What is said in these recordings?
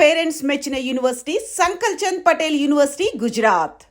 Parents మెచ్చిన university సంకల్ Chand Patel university, Gujarat.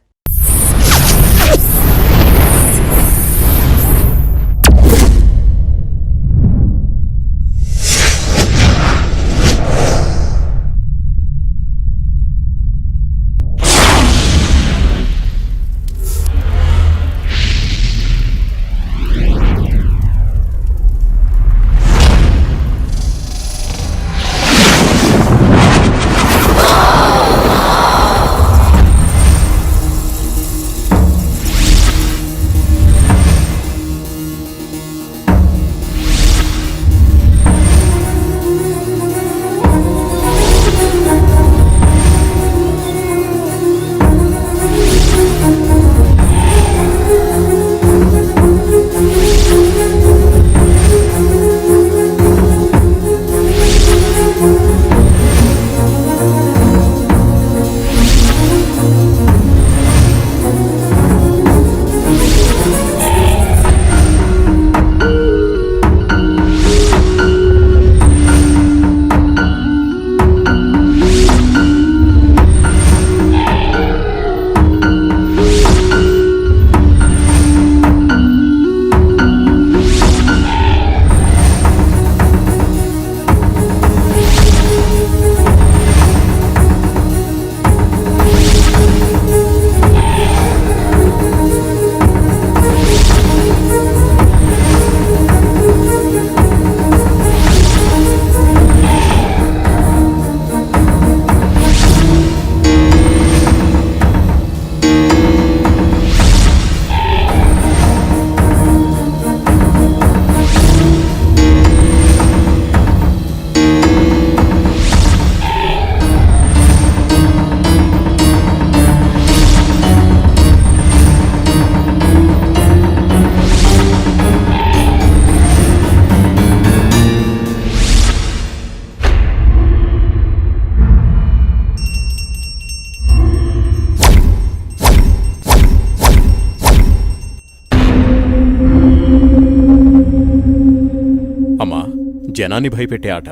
జనాన్ని భయపెట్టే ఆట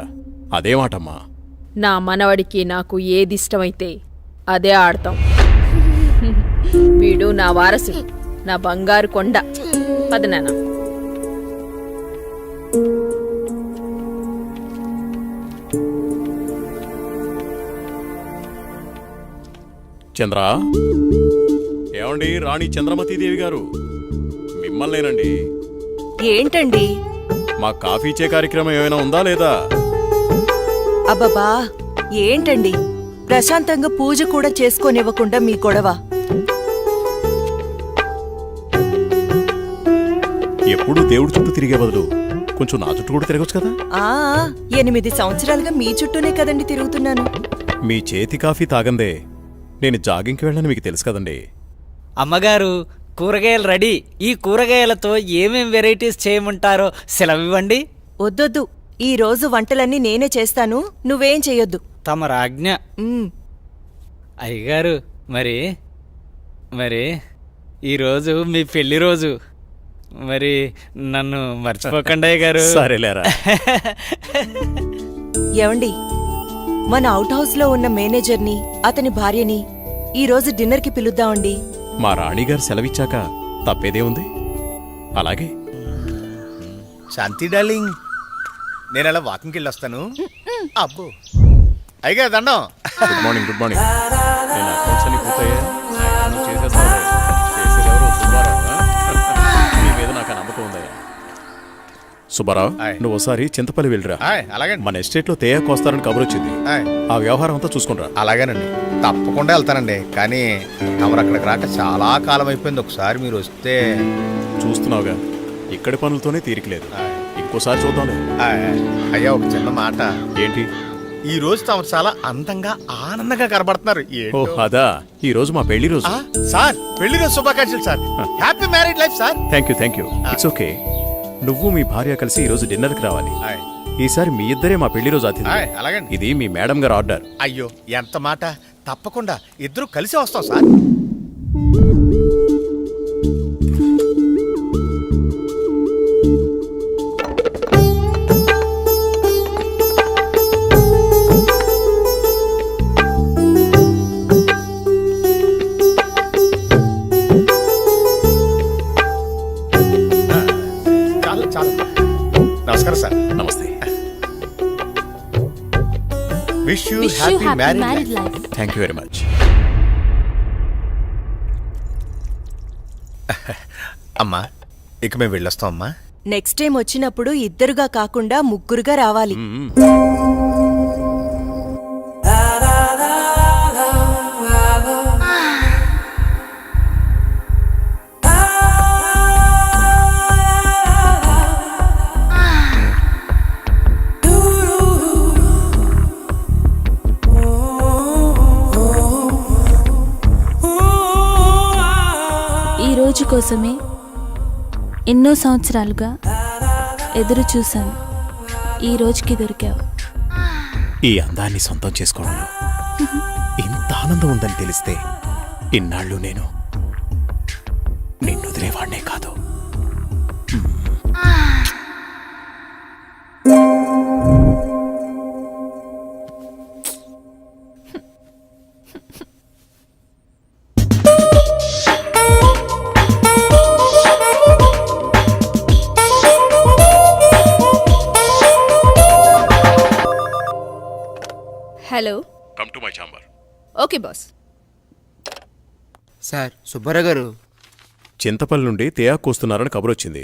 అదేమాటమ్మా? నా మనవడికి నాకు ఏదిష్టమైతే అదే ఆడతాం. వీడు నా వారసుడు, నా బంగారు కొండ. పదనానా. చంద్ర, ఏమండి? రాణి చంద్రమతీదేవి గారు మిమ్మల్నేనండి. ఏంటండి? మా కాఫీ ఇచ్చే కార్యక్రమం ఏమైనా ఉందా లేదా? అబ్బబ్బా, ఏంటండి ప్రశాంతంగా పూజ కూడా చేసుకోనివ్వకుండా మీ గొడవ? ఎప్పుడు దేవుడి చుట్టూ తిరిగే బదులు కొంచెం నా చుట్టూ కూడా తిరగచ్చు కదా. 8 సంవత్సరాలుగా మీ చుట్టూనే కదండి తిరుగుతున్నాను. మీ చేతి కాఫీ తాగందే నేను జాగింగ్కి వెళ్ళని మీకు తెలుసు కదండి. అమ్మగారు, కూరగాయలు రెడీ. ఈ కూరగాయలతో ఏమేం వెరైటీస్ చేయమంటారో సెలవివ్వండి. వద్దొద్దు, ఈ రోజు వంటలన్నీ నేనే చేస్తాను, నువ్వేం చెయ్యొద్దు. తమరాజ్ఞ. అయ్యగారు, మరి ఈరోజు మీ పెళ్లి రోజు. మరి నన్ను మర్చిపోకండి అయ్యగారు. సరేలేరా. ఏవండి, మన అవుట్ హౌస్ లో ఉన్న మేనేజర్ని, అతని భార్యని ఈ రోజు డిన్నర్కి పిలుద్దామండి. మా రాణిగారు సెలవిచ్చాక తప్పేదే ఉంది. అలాగే. శాంతి డార్లింగ్, నేను అలా వాకింగ్కి వెళ్ళొస్తాను. అబ్బో అయ్యగా దండం. Good morning. Good morning. నేను అకౌంట్స్ అన్ని పూర్తయ్యా? చేసేదెవరు? సుబ్బారావు. నీ మీద నాకు నమ్మకం ఉందయ్యా. సుబ్బారావు, నువ్వు ఒకసారి చింతపల్లి వెళ్ళిరా. అలాగే. మన ఎస్టేట్ లో తేయాకు వస్తారని కబురు వచ్చింది. ఆ వ్యవహారం అంతా చూసుకుంటా. అలాగేనండి, తప్పకుండా వెళ్తానండి. కానీ తమరు అక్కడికి రాక చాలా కాలం అయిపోయింది. ఒకసారి మీరు వస్తే. చూస్తున్నావుగా, ఇక్కడి పనులతోనే తీరికలేదు. ఇంకోసారి చూద్దాంలే. అయ్యా, ఒక చిన్న మాట. ఏంటి? ఈ రోజు తమరు చాలా అందంగా ఆనందంగా కనబడుతున్నారు. అదా, ఈ రోజు మా పెళ్లి రోజు. సార్, పెళ్లి రోజు శుభాకాంక్షలు sir. Happy married life sir. Thank you. It's okay. నువ్వు మీ భార్య కలిసి ఈ రోజు డిన్నర్కి రావాలి. ఈసారి మీ ఇద్దరే మా పెళ్లి రోజు అతిథి. ఇది మీ మేడం గారు ఆర్డర్. అయ్యో, ఎంత మాట. తప్పకుండా ఇద్దరు కలిసి వస్తాం sir. Wish you Wish you happy happy married married life. life. Thank you very much. అమ్మా ఇక మేము వెళ్ళొస్తాం అమ్మా. నెక్స్ట్ టైం వచ్చినప్పుడు ఇద్దరుగా కాకుండా ముగ్గురుగా రావాలి. ఈ రోజు కోసమే ఎన్నో సంవత్సరాలుగా ఎదురు చూశాను. ఈ రోజుకి దొరికావు. ఈ అందాన్ని సొంతం చేసుకోవడంలో ఇంత ఆనందం ఉందని తెలిస్తే ఇన్నాళ్ళు నేను నిన్ను వదిలేవాడినే కాదు. Hello, come to my chamber. Okay boss. Sir Subbarao గారు చింతపల్లి నుండి తేయాకు వస్తున్నారని కబురొచ్చింది.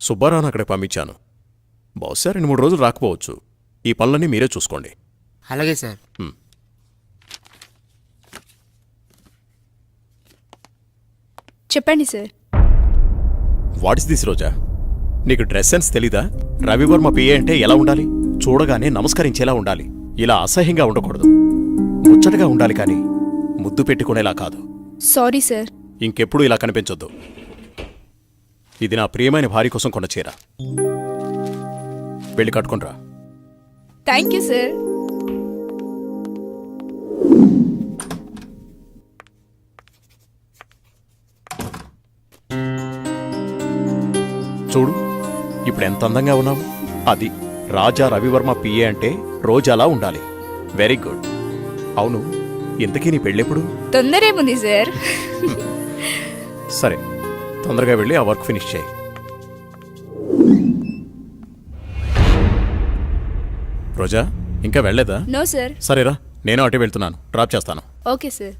సుబ్బారావును అక్కడికి పంపించాను. బహుశా 2-3 రోజులు రాకపోవచ్చు. ఈ పనులన్నీ మీరే చూసుకోండి. అలాగే సార్. చెప్పండి సార్. వాట్ ఇస్ దిస్ రోజా? నీకు డ్రెస్ సెన్స్ తెలీదా? రవివర్మ పిఏ అంటే ఎలా ఉండాలి? చూడగానే నమస్కరించేలా ఉండాలి. ఇలా అసహ్యంగా ఉండకూడదు. ముచ్చటగా ఉండాలి కానీ ముద్దు పెట్టుకునేలా కాదు. Sorry sir. ఇంకెప్పుడు ఇలా కనిపించొద్దు. ఇది నా ప్రియమైన భార్య కోసం కొన్న చీర. వెళ్ళి కట్టుకునిరా. Thank you sir. చూడు, ఇప్పుడు ఎంత అందంగా ఉన్నావు. అది రాజా రవివర్మ పిఏ అంటే రోజాలా ఉండాలి. Very good. అవును, ఇంతకీ నీ పెళ్ళెప్పుడు? తొందరేముంది సార్. సరే, తొందరగా వెళ్ళి ఆ వర్క్ ఫినిష్ చేయి. రోజా, ఇంకా వెళ్ళలేదా? No sir. సరేరా, నేను అటే వెళ్తున్నాను. డ్రాప్ చేస్తాను. Okay sir.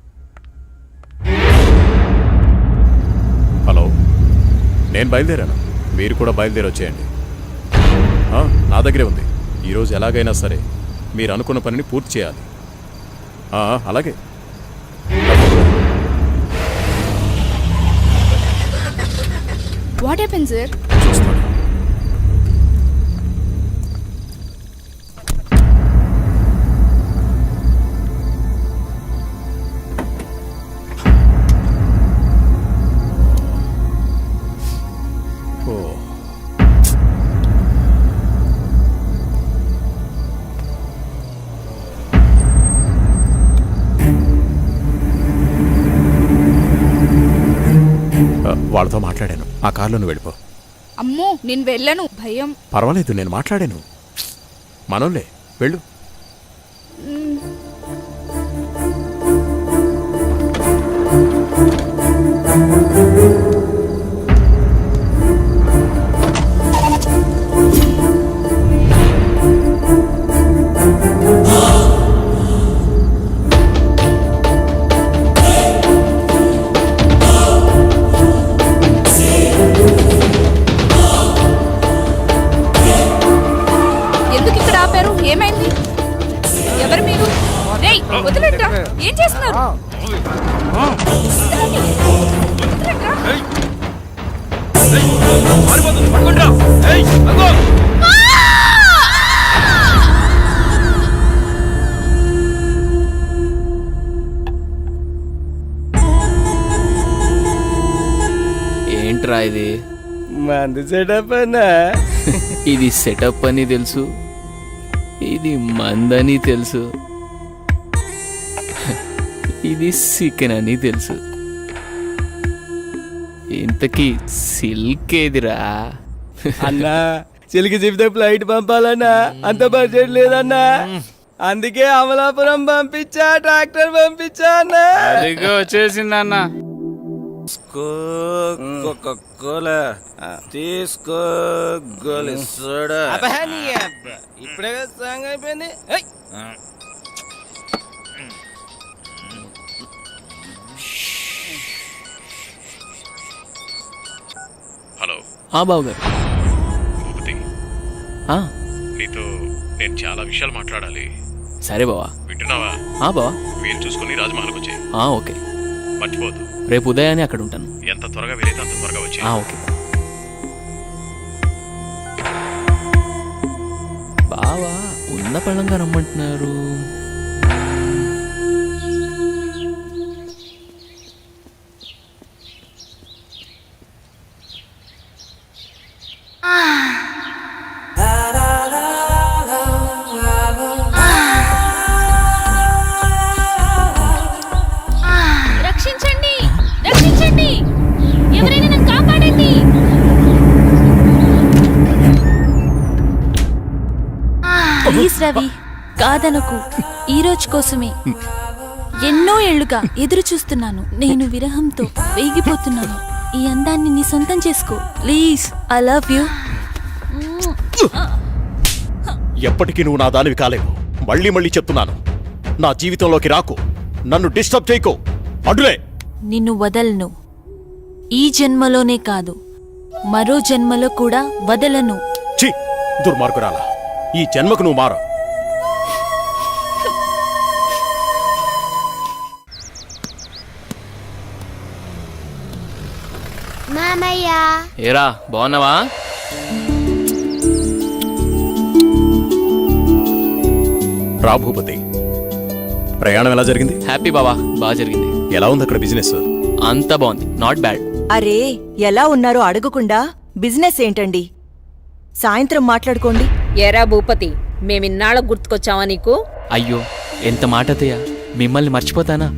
హలో, నేను బయలుదేరాను. మీరు కూడా బయలుదేరి వచ్చేయండి. నా దగ్గరే ఉంది. ఈరోజు ఎలాగైనా సరే మీరు అనుకున్న పనిని పూర్తి చేయాలి. అలాగే. What happen sir? చూస్తాను. వాళ్ళతో మాట్లాడాను. ఆ కార్లో నువ్వు వెళ్ళిపో. అమ్మో, నేను వెళ్ళను, భయం. పర్వాలేదు, నేను మాట్లాడాను. మనోళ్ళే, వెళ్ళు. ఎందుకు ఇక్కడ ఆపారు? ఏమైంది? ఎవరు మీరు? రేయ్, వదిలేంట్రా. ఏం చేస్తున్నారు? ఏంట్రా ఇది? మంది సెటప్ అన్నా. ఇది సెటప్ అని తెలుసు, ఇది మందని తెలుసు, ఇది చికెన్ అని తెలుసు. ఇంతకీ సిల్క్ ఏదిరా? అన్నా చిలికి చెప్తే ఫ్లైట్ పంపాలన్నా, అంత బడ్జెట్ లేదన్నా. అందుకే అమలాపురం పంపించా, ట్రాక్టర్ పంపించా అన్నా. అదిగో వచ్చేసిందన్న. తీసుకో గోలి సోడా. ఇప్పుడే సాంగ్ అయిపోయింది. బావగారు. ఆ, నీతో నేను చాలా విషయాలు మాట్లాడాలి. సరే బావా. వింటున్నావా? బావా. వీలు చూసుకుని రాజమహల్కి వచ్చే. ఓకే. మర్చిపోదు. రేపు ఉదయాన్నే అక్కడ ఉంటాను. ఎంత త్వరగా వీలైతే అంత త్వరగా వచ్చే. ఓకే బావా. ఉన్న పళ్ళంగా రమ్మంటున్నారు. రక్షించండి, రక్షించండి, ఎవరైనా నన్ను కాపాడండి. ప్లీజ్ రవి, కాదనకు. ఈ రోజు కోసమే ఎన్నో ఏళ్లుగా ఎదురు చూస్తున్నాను. నేను విరహంతో వేగిపోతున్నాను. ఈ అందాన్ని నీ సొంతం చేసుకో ప్లీజ్. I love you. ఎప్పటికీ నువ్వు నా దానివి కాలేవు. మళ్ళీ మళ్ళీ చెప్తున్నాను, నా జీవితంలోకి రాకు. నన్ను డిస్టర్బ్ చేయకు. అడ్డులే. నిన్ను వదలను. ఈ జన్మలోనే కాదు, మరో జన్మలో కూడా వదలను. ఛీ, దుర్మార్గురాలా. ఈ జన్మకు నువ్వు మారు. ఏరా బాగున్నావా? రా భూపతి, ప్రయాణం ఎలా జరిగింది? హ్యాపీ బావా, బాగా జరిగింది. ఎలా ఉంది అక్కడ బిజినెస్? అంతా బాగుంది, నాట్ బ్యాడ్. అరే ఎలా ఉన్నారో అడగకుండా బిజినెస్ ఏంటండి? సాయంత్రం మాట్లాడుకోండి. ఏరా భూపతి, మేమిన్నాళ్ళకు గుర్తుకొచ్చావా నీకు? అయ్యో ఎంత మాట అత్తయ్య, మిమ్మల్ని మర్చిపోతానా?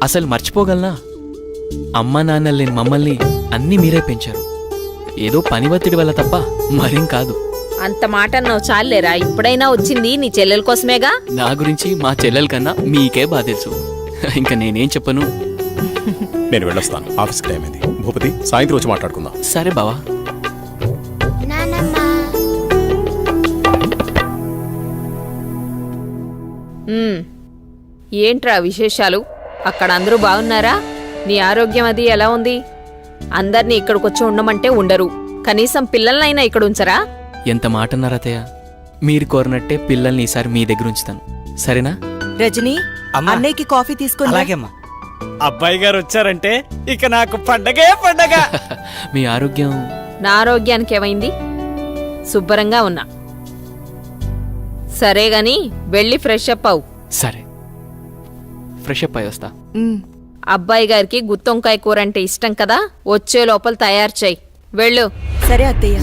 అసలు మర్చిపోగలనా? అమ్మా నాన్న లేని మమ్మల్ని అన్నీ మీరే పెంచారు. ఏదో పని ఒత్తిడి వల్ల తప్ప మరేం కాదు. అంత మాట అన్నావు చాలేరా. ఇప్పుడైనా వచ్చింది నీ చెల్లెల కోసమేగా. నా గురించి మా చెల్లెల కన్నా మీకే బాధ తెలుసు. ఇంకా నేనేం చెప్పను. నేను వెళ్ళొస్తాను, ఆఫీస్కి టైం అయింది. భూపతి, సాయంత్రం వచ్చి మాట్లాడుకుందాం. సరే బావా. ఏంట్రా విశేషాలు? అక్కడ అందరూ బాగున్నారా? నీ ఆరోగ్యం అది ఎలా ఉంది? అందర్నీ ఇక్కడికొచ్చి ఉండమంటే ఉండరు. కనీసం పిల్లలనైనా ఇక్కడ ఉంచరా? ఎంత మాట అన్నారు అత్తయ్య. మీరు కోరినట్టే పిల్లల్ని ఈసారి మీ దగ్గర ఉంచుతాను, సరేనా? రజనీ, అన్నయ్యకి కాఫీ తీసుకుని రా. అబ్బాయి గారు వచ్చారంటే ఇక నాకు పండగే పండగ. మీ ఆరోగ్యం? నా ఆరోగ్యానికి ఏమైంది? శుభ్రంగా ఉన్నా. సరే గాని వెళ్ళి ఫ్రెష్ అప్ అవు. సరే, ఫ్రెష్ అప్ అయి వస్తా. అబ్బాయి గారికి గుత్తొంకాయ కూర అంటే ఇష్టం కదా, వచ్చే లోపల తయారు చేయి. వెళ్ళు. సరే అత్తయ్య.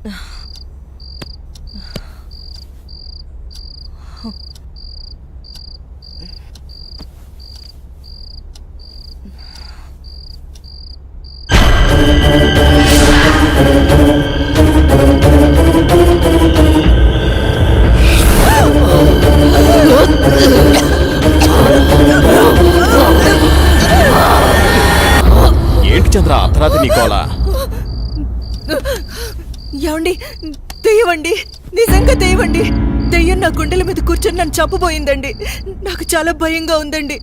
ఏంటి చంద్ర అర్ధరాత్రి నీకోలా? ఏమండి, దెయ్యమండి, నిజంగా దెయ్యమండి. దెయ్యం నా గుండెల మీద కూర్చొని నన్ను చంపబోయిందండి. నాకు చాలా భయంగా ఉందండి.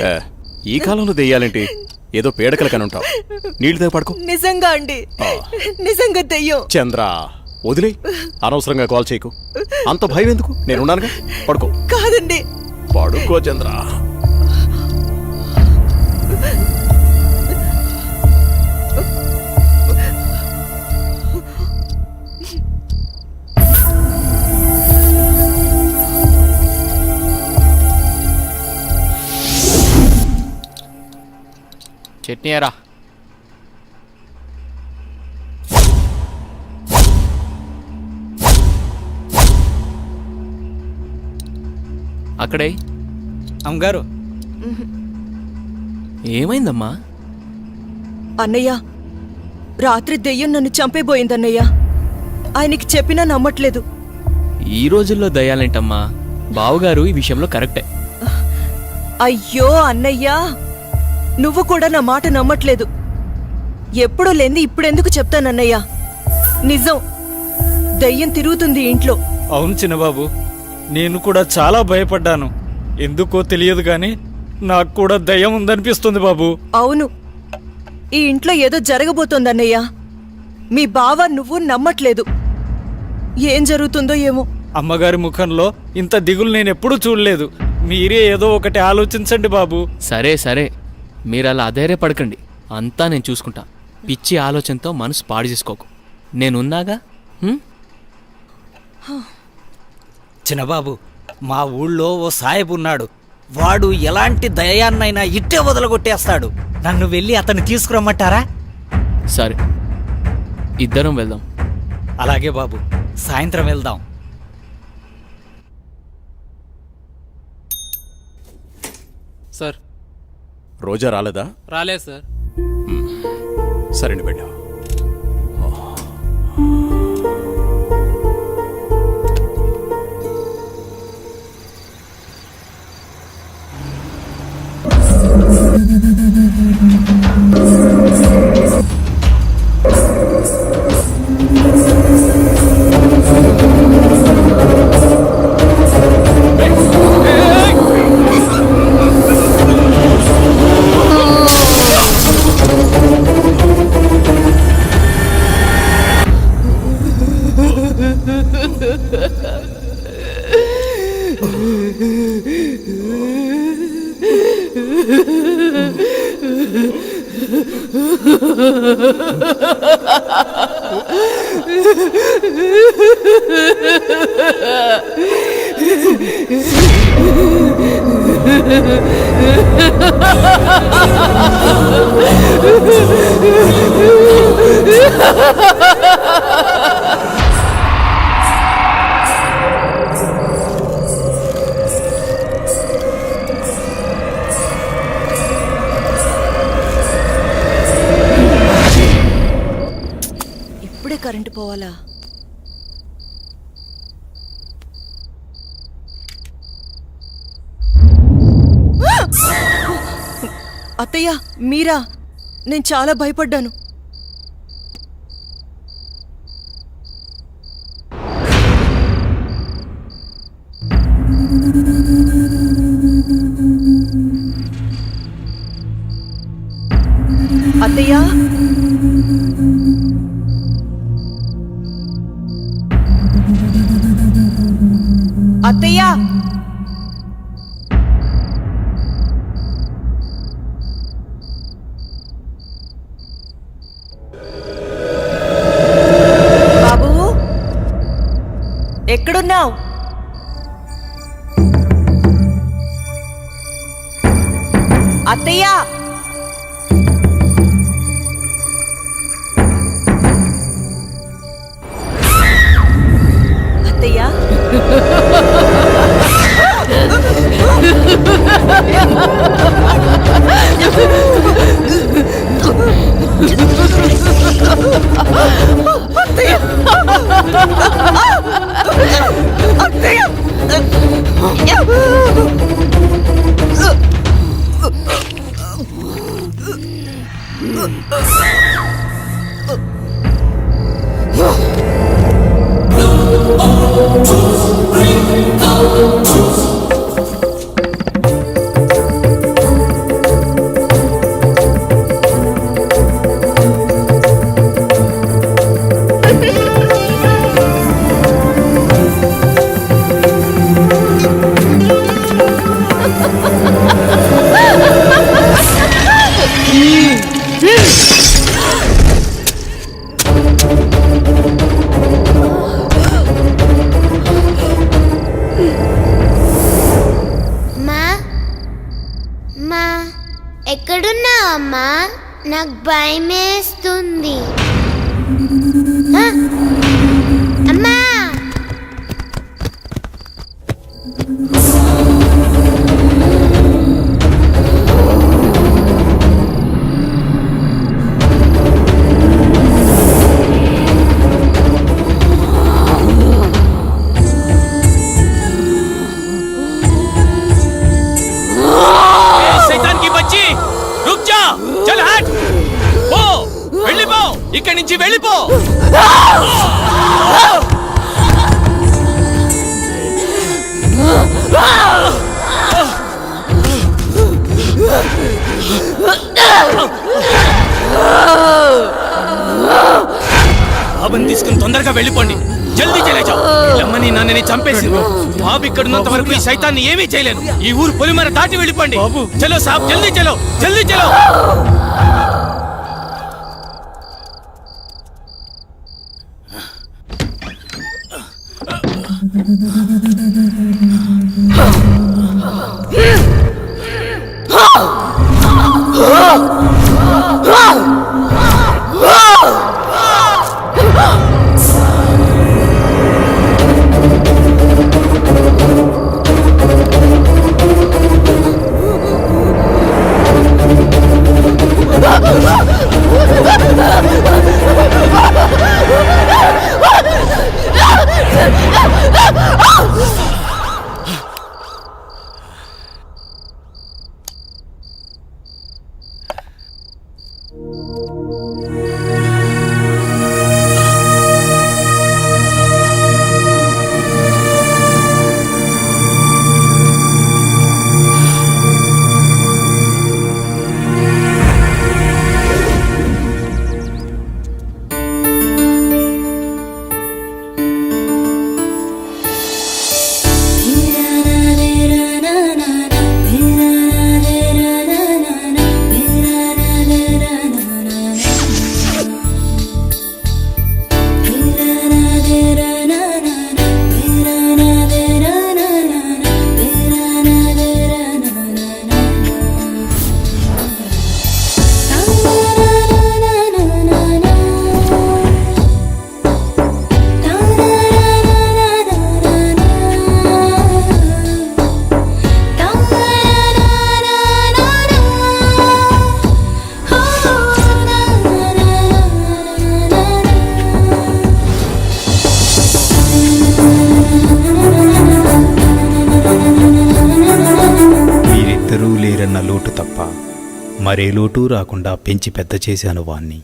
ఏ, ఈ కాలంలో దెయ్యాలేంటి? ఏదో పీడకల కని ఉంటావు. నీళ్ళు దగ్గర పడుకో. నిజంగా అండి, నిజంగా దెయ్యం. చంద్ర వదిలే, అనవసరంగా కాల్ చేయకు. అంత భయం ఎందుకు? నేనున్నానుగా, పడుకో. కాదండి, పడుకో చంద్ర. చట్నీ ఎరా. అక్కడే. అమ్మగారు, ఏమైందమ్మా? అన్నయ్య, రాత్రి దెయ్యం నన్ను చంపేబోయిందన్నయ్య. ఆయనకి చెప్పినా నమ్మట్లేదు. ఈ రోజుల్లో దయ్యాలేంటమ్మా? బావుగారు ఈ విషయంలో కరెక్టే. అయ్యో అన్నయ్య, నువ్వు కూడా నా మాట నమ్మట్లేదు. ఎప్పుడూ లేంది ఇప్పుడెందుకు చెప్తానన్నయ్య? నిజం, దయ్యం తిరుగుతుంది ఇంట్లో. అవును చిన్నబాబు, నేను కూడా చాలా భయపడ్డాను. ఎందుకో తెలియదు కానీ నాకు కూడా దయ్యం ఉందనిపిస్తుంది బాబు. అవును, ఈ ఇంట్లో ఏదో జరగబోతోందన్నయ్య. మీ బావ నువ్వు నమ్మట్లేదు. ఏం జరుగుతుందో ఏమో. అమ్మగారి ముఖంలో ఇంత దిగులు నేను ఎప్పుడూ చూడలేదు. మీరే ఏదో ఒకటి ఆలోచించండి బాబు. సరే సరే, మీరు అలా అధైర్యపడకండి. అంతా నేను చూసుకుంటా. పిచ్చి ఆలోచనతో మనసు పాడు చేసుకోకు. నేనున్నాగా. చిన్నబాబు, మా ఊళ్ళో ఓ సాహెబ్ ఉన్నాడు. వాడు ఎలాంటి దయాన్నైనా ఇట్టే వదలగొట్టేస్తాడు. నన్ను వెళ్ళి అతన్ని తీసుకురమ్మంటారా? సరే, ఇద్దరం వెళ్దాం. అలాగే బాబు, సాయంత్రం వెళ్దాం. సార్, రోజా రాలేదా? రాలేదు సార్. సరేండి, వెళ్ళా. ఇప్పుడే కరెంటు పోవాలా? అత్తయ్య, మీరా? నేను చాలా భయపడ్డాను. అత్తయ్య, అత్తయ్య, బాబు, ఎక్కడున్నావు? అత్తయ్య, ఎక్కడున్నావు అమ్మా? నాకు భయమేస్తుంది. అమ్మా ఇక్కడి నుంచి వెళ్ళిపో. బాబుని తీసుకుని తొందరగా వెళ్ళిపోండి. జల్దీ చలేజా. అమ్మని నాన్నని చంపేసి బాబు ఇక్కడున్నంత వరకు ఈ సైతాన్ని ఏమీ చేయలేను. ఈ ఊరు పొలిమర దాటి వెళ్ళిపోండి. చలో సాబ్, జల్దీ చలో, జల్దీ చలో. లేరన్న లోటు తప్ప మరే లోటు రాకుండా పెంచి పెద్ద చేశాను వాణ్ణి.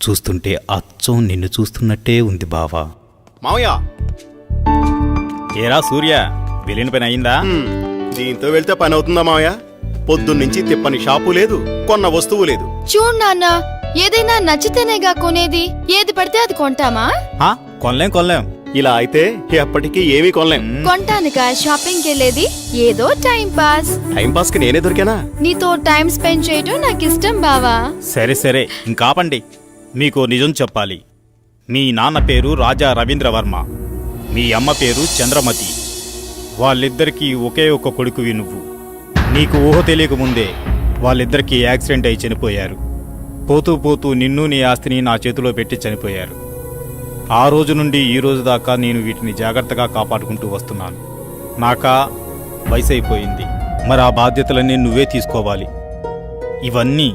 చూస్తుంటే అచ్చం నిన్ను చూస్తున్నట్టే ఉంది బావా. మావయ్య, ఏరా సూర్య, వెళ్ళిన పని అయిందా? దీంతో వెళ్తే పని అవుతుందా మావయ్య? పొద్దున్నుంచి తిప్పని షాపు లేదు, కొన్న వస్తువు లేదు. చూడు నాన్న, ఏదైనా నచ్చితేనేగా కొనేది. ఏది పడితే అది కొంటామా? కొనలేం. ఇలా అయితే ఎప్పటికీ ఏమీ కొనలేం. కొంటానుగా షాపింగ్కి వెళ్ళేది. ఏదో టైం పాస్. టైం పాస్ కి నేనే దొరికానా? నీతో టైం స్పెండ్ చేయడం నాకు ఇష్టం బావా. సరే ఇంకాపండి. మీకు నిజం చెప్పాలి. మీ నాన్న పేరు రాజా రవీంద్రవర్మ, మీ అమ్మ పేరు చంద్రమతి. వాళ్ళిద్దరికీ ఒకే ఒక కొడుకువి నువ్వు. నీకు ఊహ తెలియకముందే వాళ్ళిద్దరికీ యాక్సిడెంట్ అయి చనిపోయారు. పోతూ నిన్ను నీ ఆస్తిని నా చేతిలో పెట్టి చనిపోయారు. ఆ రోజు నుండి ఈ రోజు దాకా నేను వీటిని జాగ్రత్తగా కాపాడుకుంటూ వస్తున్నాను. నాకా వయసు అయిపోయింది, మరి ఆ బాధ్యతలన్నీ నువ్వే తీసుకోవాలి. ఇవన్నీ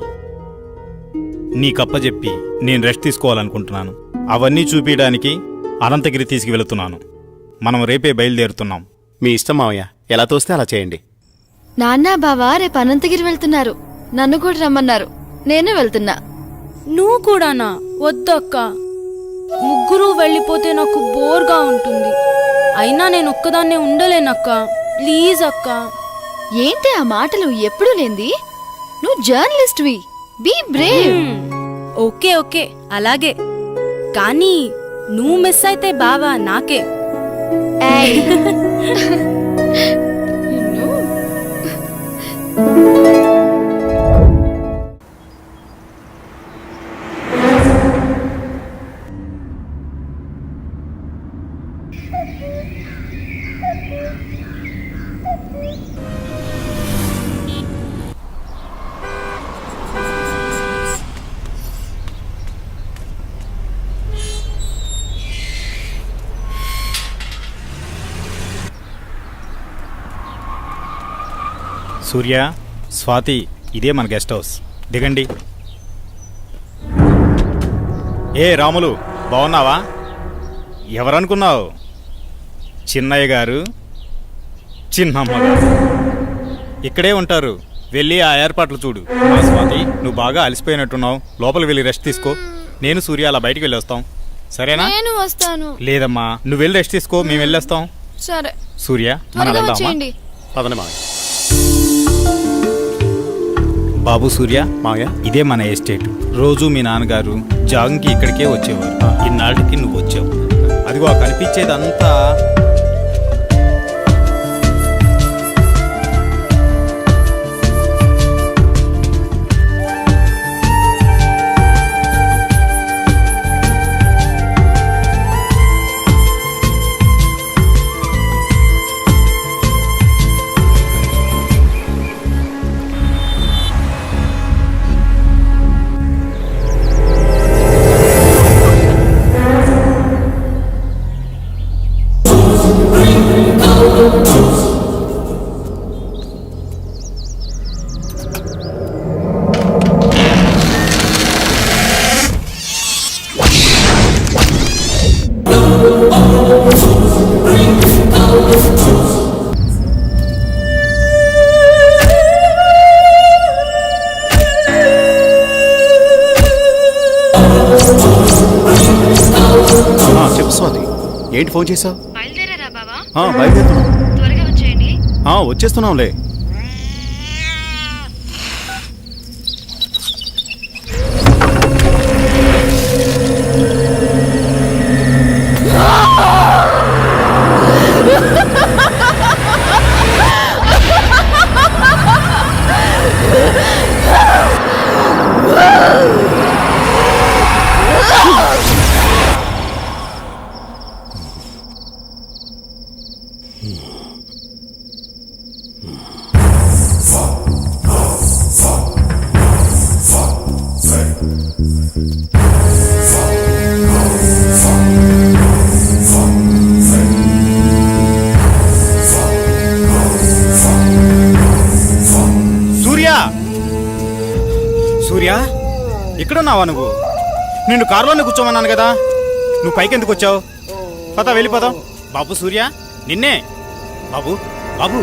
నీకప్పచెప్పి నేను రెస్ట్ తీసుకోవాలనుకుంటున్నాను. అవన్నీ చూపించడానికి అనంతగిరి తీసుకువెళుతున్నాను. మనం రేపే బయలుదేరుతున్నాం. మీ ఇష్టం మావయ్య, ఎలా తోస్తే అలా చేయండి. నాన్న బావా రేపు అనంతగిరి వెళ్తున్నారు. నన్ను కూడా రమ్మన్నారు. నేను వెళ్తున్నా. నువ్వు కూడానా? వద్దక్క, ముగ్గురు వెళ్ళిపోతే నాకు బోర్గా ఉంటుంది. అయినా నేను ఒక్కదాన్నే ఉండలేనక్క. ప్లీజ్ అక్క. ఏంటి ఆ మాటలు? ఎప్పుడు లేంది? నువ్వు జర్నలిస్ట్వి. Be brave. ఓకే ఓకే అలాగే, కానీ నువ్వు మిస్ అయితే బావా నాకే. ఏయ్. సూర్య, స్వాతి, ఇదే మన గెస్ట్ హౌస్. దిగండి. ఏ రాములు, బాగున్నావా? ఎవరనుకున్నావు? చిన్నయ్య గారు, చిన్నమ్మ గారు ఇక్కడే ఉంటారు. వెళ్ళి ఆ ఏర్పాట్లు చూడు. మా స్వాతి, నువ్వు బాగా అలసిపోయినట్టున్నావు. లోపలికి వెళ్ళి రెస్ట్ తీసుకో. నేను సూర్య అలా బయటికి వెళ్ళి వస్తాం. సరేనా? నేను వస్తాను. లేదమ్మా, నువ్వు వెళ్ళి రెస్ట్ తీసుకో, మేము వెళ్ళొస్తాం. సరే. సూర్య, మనం త్వరగా వెళ్దామా? వచ్చేయండి. పదండి మావయ్య. బాబు సూర్య, మావయ్య, ఇదే మన ఎస్టేట్. రోజు మీ నాన్నగారు జాగింగ్కి ఇక్కడికే వచ్చేవారు. ఇన్నాళ్ళకి నువ్వు వచ్చావు. అదిగో ఆ కనిపించేదంతా చెప్పు స్వాతి, ఏంటి ఫోన్ చేసావు? బయలుదేరారా బావా? బయలుదేరుతున్నాం. త్వరగా వచ్చేయండి. వచ్చేస్తున్నాంలే. సూర్య, ఇక్కడున్నావా నువ్వు? నిన్ను కారులోనే కూర్చోమన్నాను కదా, నువ్వు పైకి ఎందుకు వచ్చావు? పద వెళ్ళిపోదాం. బాబు సూర్య, నిన్నే. బాబు, బాబు.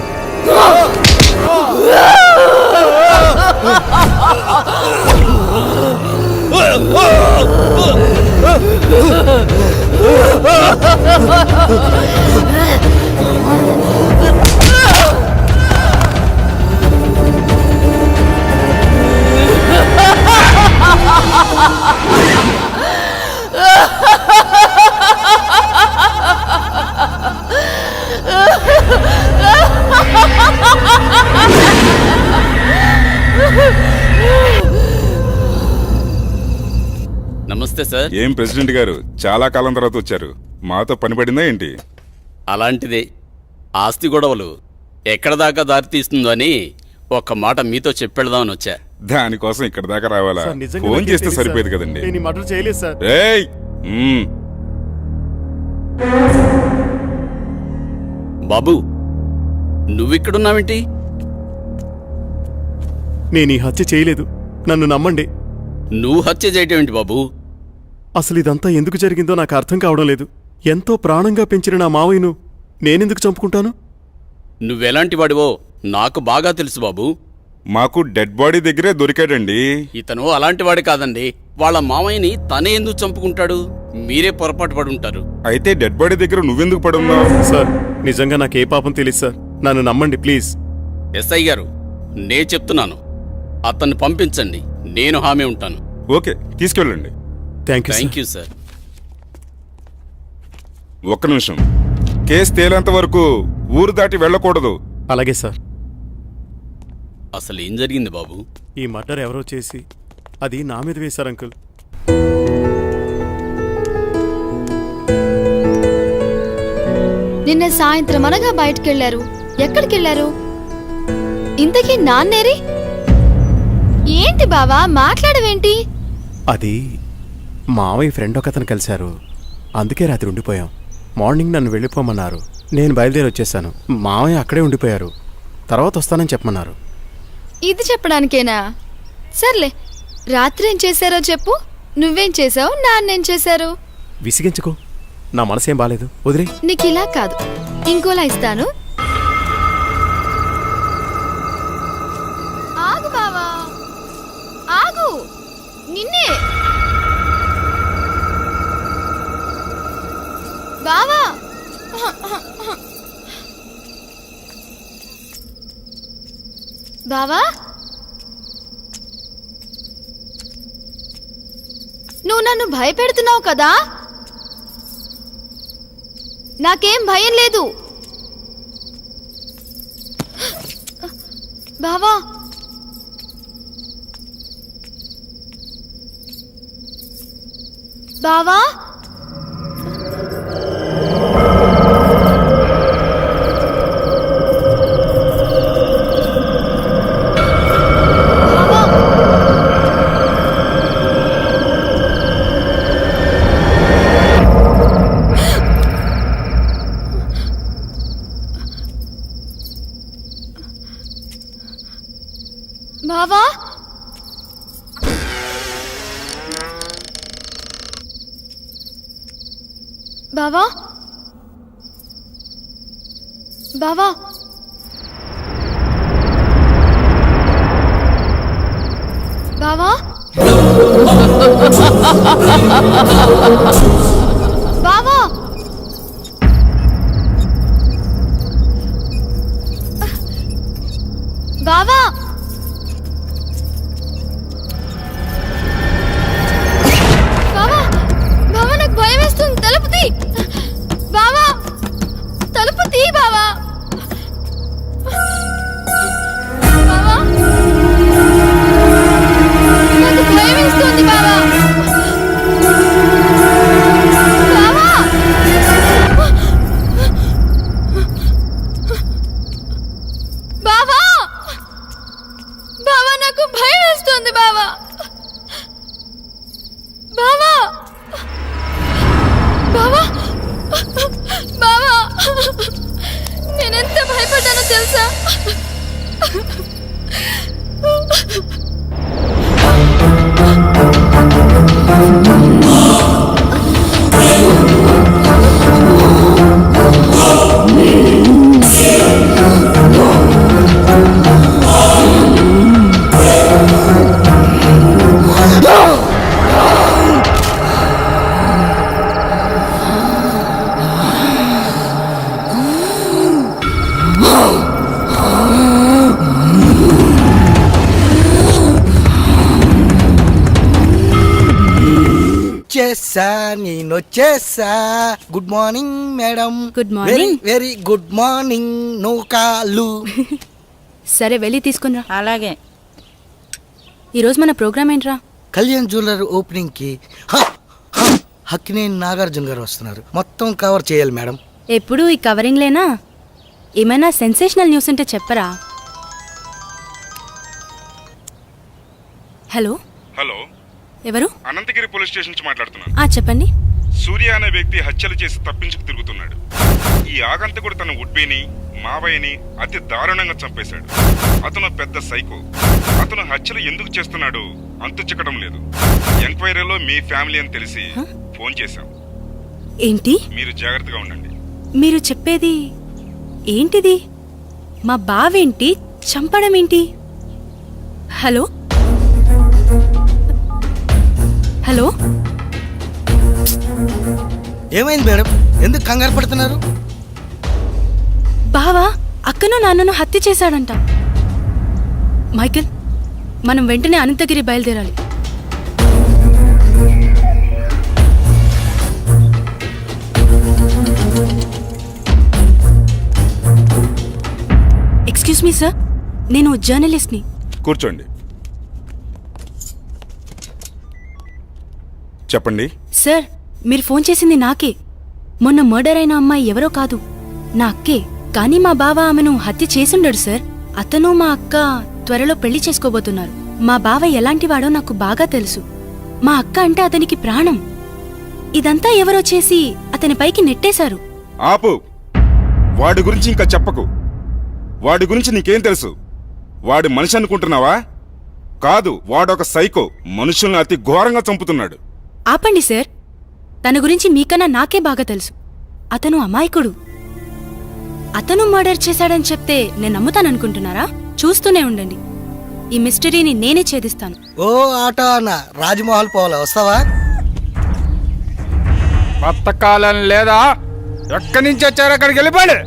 నమస్తే సార్. ఏం ప్రెసిడెంట్ గారు, చాలా కాలం తర్వాత వచ్చారు. మాతో పని పడిందా ఏంటి? అలాంటిదే. ఆస్తి గొడవలు ఎక్కడ దాకా దారి తీస్తుందో అని ఒక్క మాట మీతో చెప్పెడదామని వచ్చా. దానికోసం ఇక్కడ దాకా రావాలా? ఫోన్ చేస్తే సరిపోయేది కదండి. ఏయ్! బాబు, నువ్విక్కడున్నావేంటి? నేను ఈ హత్య చేయలేదు, నన్ను నమ్మండి. నువ్వు హత్య చేయటం ఏంటి బాబు? అసలు ఇదంతా ఎందుకు జరిగిందో నాకు అర్థం కావడం లేదు. ఎంతో ప్రాణంగా పెంచిన నా మావయ్యను నేనెందుకు చంపుకుంటాను? నువ్వెలాంటి వాడివో నాకు బాగా తెలుసు బాబు. మాకు డెడ్ బాడీ దగ్గరే దొరికాడండి. ఇతను అలాంటి వాడి కాదండి. వాళ్ళ మామయ్యని తనే ఎందుకు చంపుకుంటాడు? మీరే పొరపాటు పడి ఉంటారు. అయితే డెడ్ బాడీ దగ్గర నువ్వెందుకు పడున్నావు? సార్, నిజంగా నాకే పాపం తెలియదు సార్. నన్ను నమ్మండి ప్లీజ్. ఎస్ఐ గారు, నే చెప్తున్నాను, అతన్ని పంపించండి. నేను హామీ ఉంటాను. ఓకే, తీసుకెళ్ళండి. Thank you sir. ఒక్క నిమిషం. కేసు తేలేంత వరకు ఊరు దాటి వెళ్ళకూడదు. అలాగే సార్. అసలు ఏం జరిగింది బాబు? ఈ మర్డర్ ఎవరో చేసి అది నా మీద వేశారు అంకుల్. నిన్న సాయంత్రం అనగా బయటకెళ్లారు. ఎక్కడికెళ్లారు? ఇంతకీ నాన్నేరి? ఏంటి బావా మాట్లాడవేంటి? అది మావయ్య ఫ్రెండ్ ఒకతను కలిశారు, అందుకే రాత్రి ఉండిపోయాం. మార్నింగ్ నన్ను వెళ్ళిపోమన్నారు. నేను బయలుదేరి వచ్చేసాను. మావయ్య అక్కడే ఉండిపోయారు. తర్వాత వస్తానని చెప్పమన్నారు. ఇది చెప్పడానికేనా? సర్లే, రాత్రి ఏం చేశారో చెప్పు. నువ్వేం చేసావు, నాన్నేం చేశారు? విసిగించుకో, నా మనసేం బాలేదు, వదిలే. నీకు ఇలా కాదు, ఇంకోలా ఇస్తాను. ఆగు బావా, ఆగు. నిన్నే బావా. బావా, నువ్వు నన్ను భయపెడుతున్నావు కదా? నాకేం భయం లేదు బావా. బావా, బావా, బావా, బావా, బావా, బావా, బావా, బావా, బావా, నాకు భయం వేస్తుంది. తలుపు తీ బావా, తలుపు తీ బావా. బావా, నాకు భయం వేస్తుంది బావా. బావా, బావా, బావా, నాకు భయం వేస్తుంది బావా. బావా, బావా, బావా, నేనెంత భయపడ్డానో తెలుసా? నేను వచ్చేసా. Good morning madam. Good morning. Very good morning. No call. సరే, వెళ్ళి తీసుకునిరా. అలాగే. ఈరోజు మన ప్రోగ్రామ్ ఏంట్రా? కళ్యాణ్ జ్యువెలర్ ఓపెనింగ్ కి హక్కినేని నాగార్జున గారు వస్తున్నారు. మొత్తం కవర్ చేయాలి మేడం. ఎప్పుడు ఈ కవరింగ్ లేనా? ఏమైనా సెన్సేషనల్ న్యూస్ ఉంటే చెప్పరా. హలో, హలో, ఎవరు? అనంతగిరి పోలీస్ స్టేషన్ నుంచి మాట్లాడుతున్నాను. చెప్పండి. సూర్య అనే వ్యక్తి హత్యలు చేసి తప్పించుకు తిరుగుతున్నాడు. ఈ ఆగంతకుడు తన ఉడ్బీని మావయ్యని అతి దారుణంగా చంపేశాడు. అతను పెద్ద సైకో. అతను హత్యలు ఎందుకు చేస్తున్నాడో అంతు చిక్కడం లేదు. ఎంక్వైరీలో మీ ఫ్యామిలీ అని తెలిసి ఫోన్ చేశాం. ఏంటి మీరు జాగ్రత్తగా ఉండండి. మీరు చెప్పేది ఏంటిది? మా బావేంటి చంపడం ఏంటి? హలో హలో, ఏమైంది మేడం? ఎందుకు కంగారు పడుతున్నారు? బావా అక్కను నాన్నను హత్య చేశాడంట. మైకేల్, మనం వెంటనే అనంతగిరి బయలుదేరాలి. ఎక్స్క్యూజ్ మీ సార్, నేను జర్నలిస్ట్ని. కూర్చోండి. చెప్పండి. సార్, మీరు ఫోన్ చేసింది నాకే. మొన్న మర్డర్ అయిన అమ్మాయి ఎవరో కాదు, నా అక్కే. కానీ మా బావ ఆమెను హత్య చేసుండడు సార్. అతను మా అక్క త్వరలో పెళ్లి చేసుకోబోతున్నారు. మా బావ ఎలాంటివాడో నాకు బాగా తెలుసు. మా అక్క అంటే అతనికి ప్రాణం. ఇదంతా ఎవరో చేసి అతని పైకి నెట్టేశారు. ఆపు. వాడి గురించి ఇంకా చెప్పకు. వాడి గురించి నీకేం తెలుసు? వాడి మనిషి అనుకుంటున్నావా? కాదు, వాడొక సైకో. మనుషుల్ని అతి ఘోరంగా చంపుతున్నాడు. ఆపండి సార్, తన గురించి మీకన్నా నాకే బాగా తెలుసు. అతను అమాయకుడు. అతను మర్డర్ చేశాడని చెప్తే నేను నమ్ముతాననుకుంటున్నారా? చూస్తూనే ఉండండి, ఈ మిస్టరీని నేనే ఛేదిస్తాను. ఓ ఆటో అన్న, రాజ్మహల్ పోవాలా, వస్తావా? బతకాలం లేదా? ఎక్కడి నుంచి వచ్చారు? అక్కడికి వెళ్ళిపోండి.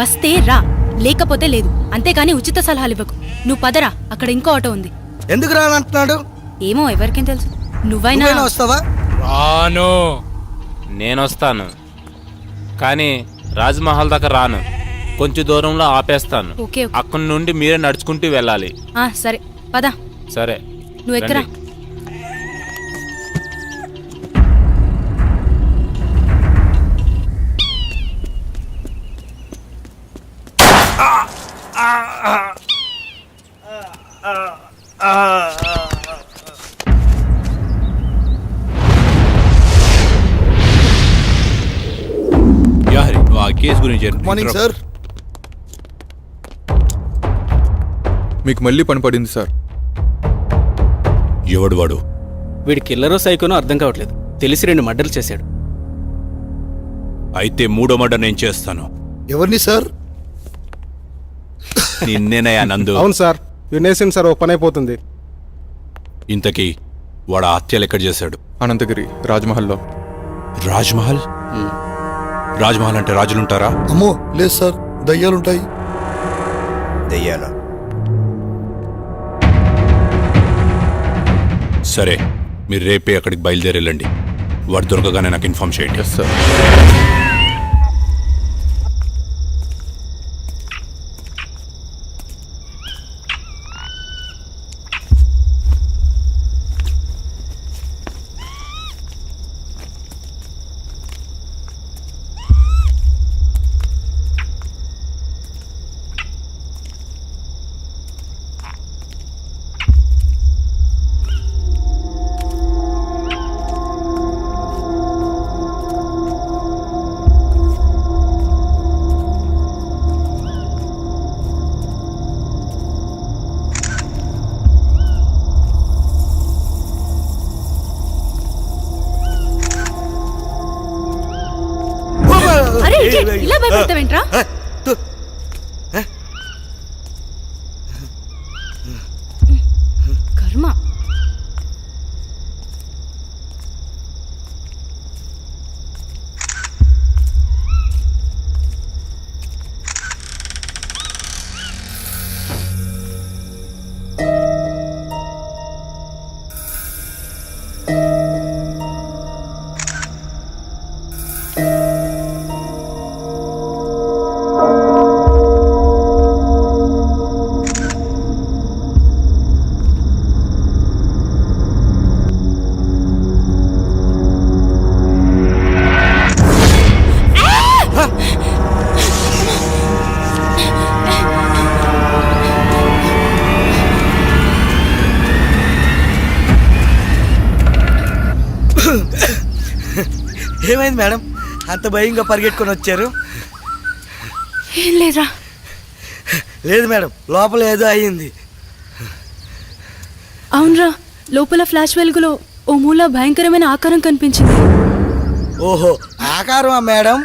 వస్తే రా, లేకపోతే లేదు. అంతేకాని ఉచిత సలహాలు ఇవ్వకు. నువ్వు పదరా, అక్కడ ఇంకో ఆటో ఉంది. ఎందుకు రానంటున్నాడు? ఏమో, ఎవరికేం తెలుసు. నువ్వైనా వస్తావా? రాను. నేనొస్తాను, కానీ రాజ్మహల్ దాకా రాను. కొంచెం దూరంలో ఆపేస్తాను. ఓకే. అక్కడి నుండి మీరే నడుచుకుంటూ వెళ్ళాలి. సరే పద. సరే, నువ్వు ఎక్కరా. నువ్వు ఆ కేసు గురించి మార్నింగ్ సార్. మీకు మళ్ళీ పని పడింది సార్. ఎవడు వాడు? వీడి కిల్లరో సైకోనో అర్థం కావట్లేదు. తెలిసి 2 మర్డర్లు చేశాడు. అయితే 3వ మర్డర్ నేను చేస్తాను. ఎవరిని సార్? నిన్నేనయ్యా నందు. అవును సార్, వినేసింది సార్, ఓ పని అయిపోతుంది. ఇంతకీ వాడు ఆ హత్యలు ఎక్కడ చేశాడు? అనంతగిరి రాజ్మహల్లో. రాజ్మహల్? రాజ్మహల్ అంటే రాజులుంటారా? అమ్మో లేదు సార్, దయ్యాలుంటాయి. దయ్యాల? సరే, మీరు రేపే అక్కడికి బయలుదేరెళ్ళండి. వాడు దొరకగానే నాకు ఇన్ఫార్మ్ చేయండి. Yes sir. అరే ఇలా భయపడతావేంట్రా? కర్మ. ఏమైంది మేడం అంత భయంగా పరిగెట్టుకొని వచ్చారు? ఏం లేదా? లేదు మేడం, లోపల ఏదో అయ్యింది. అవునరా, లోపల ఫ్లాష్ వెలుగులో ఓ మూల భయంకరమైన ఆకారం కనిపించింది. ఓహో, ఆకారమా మేడం?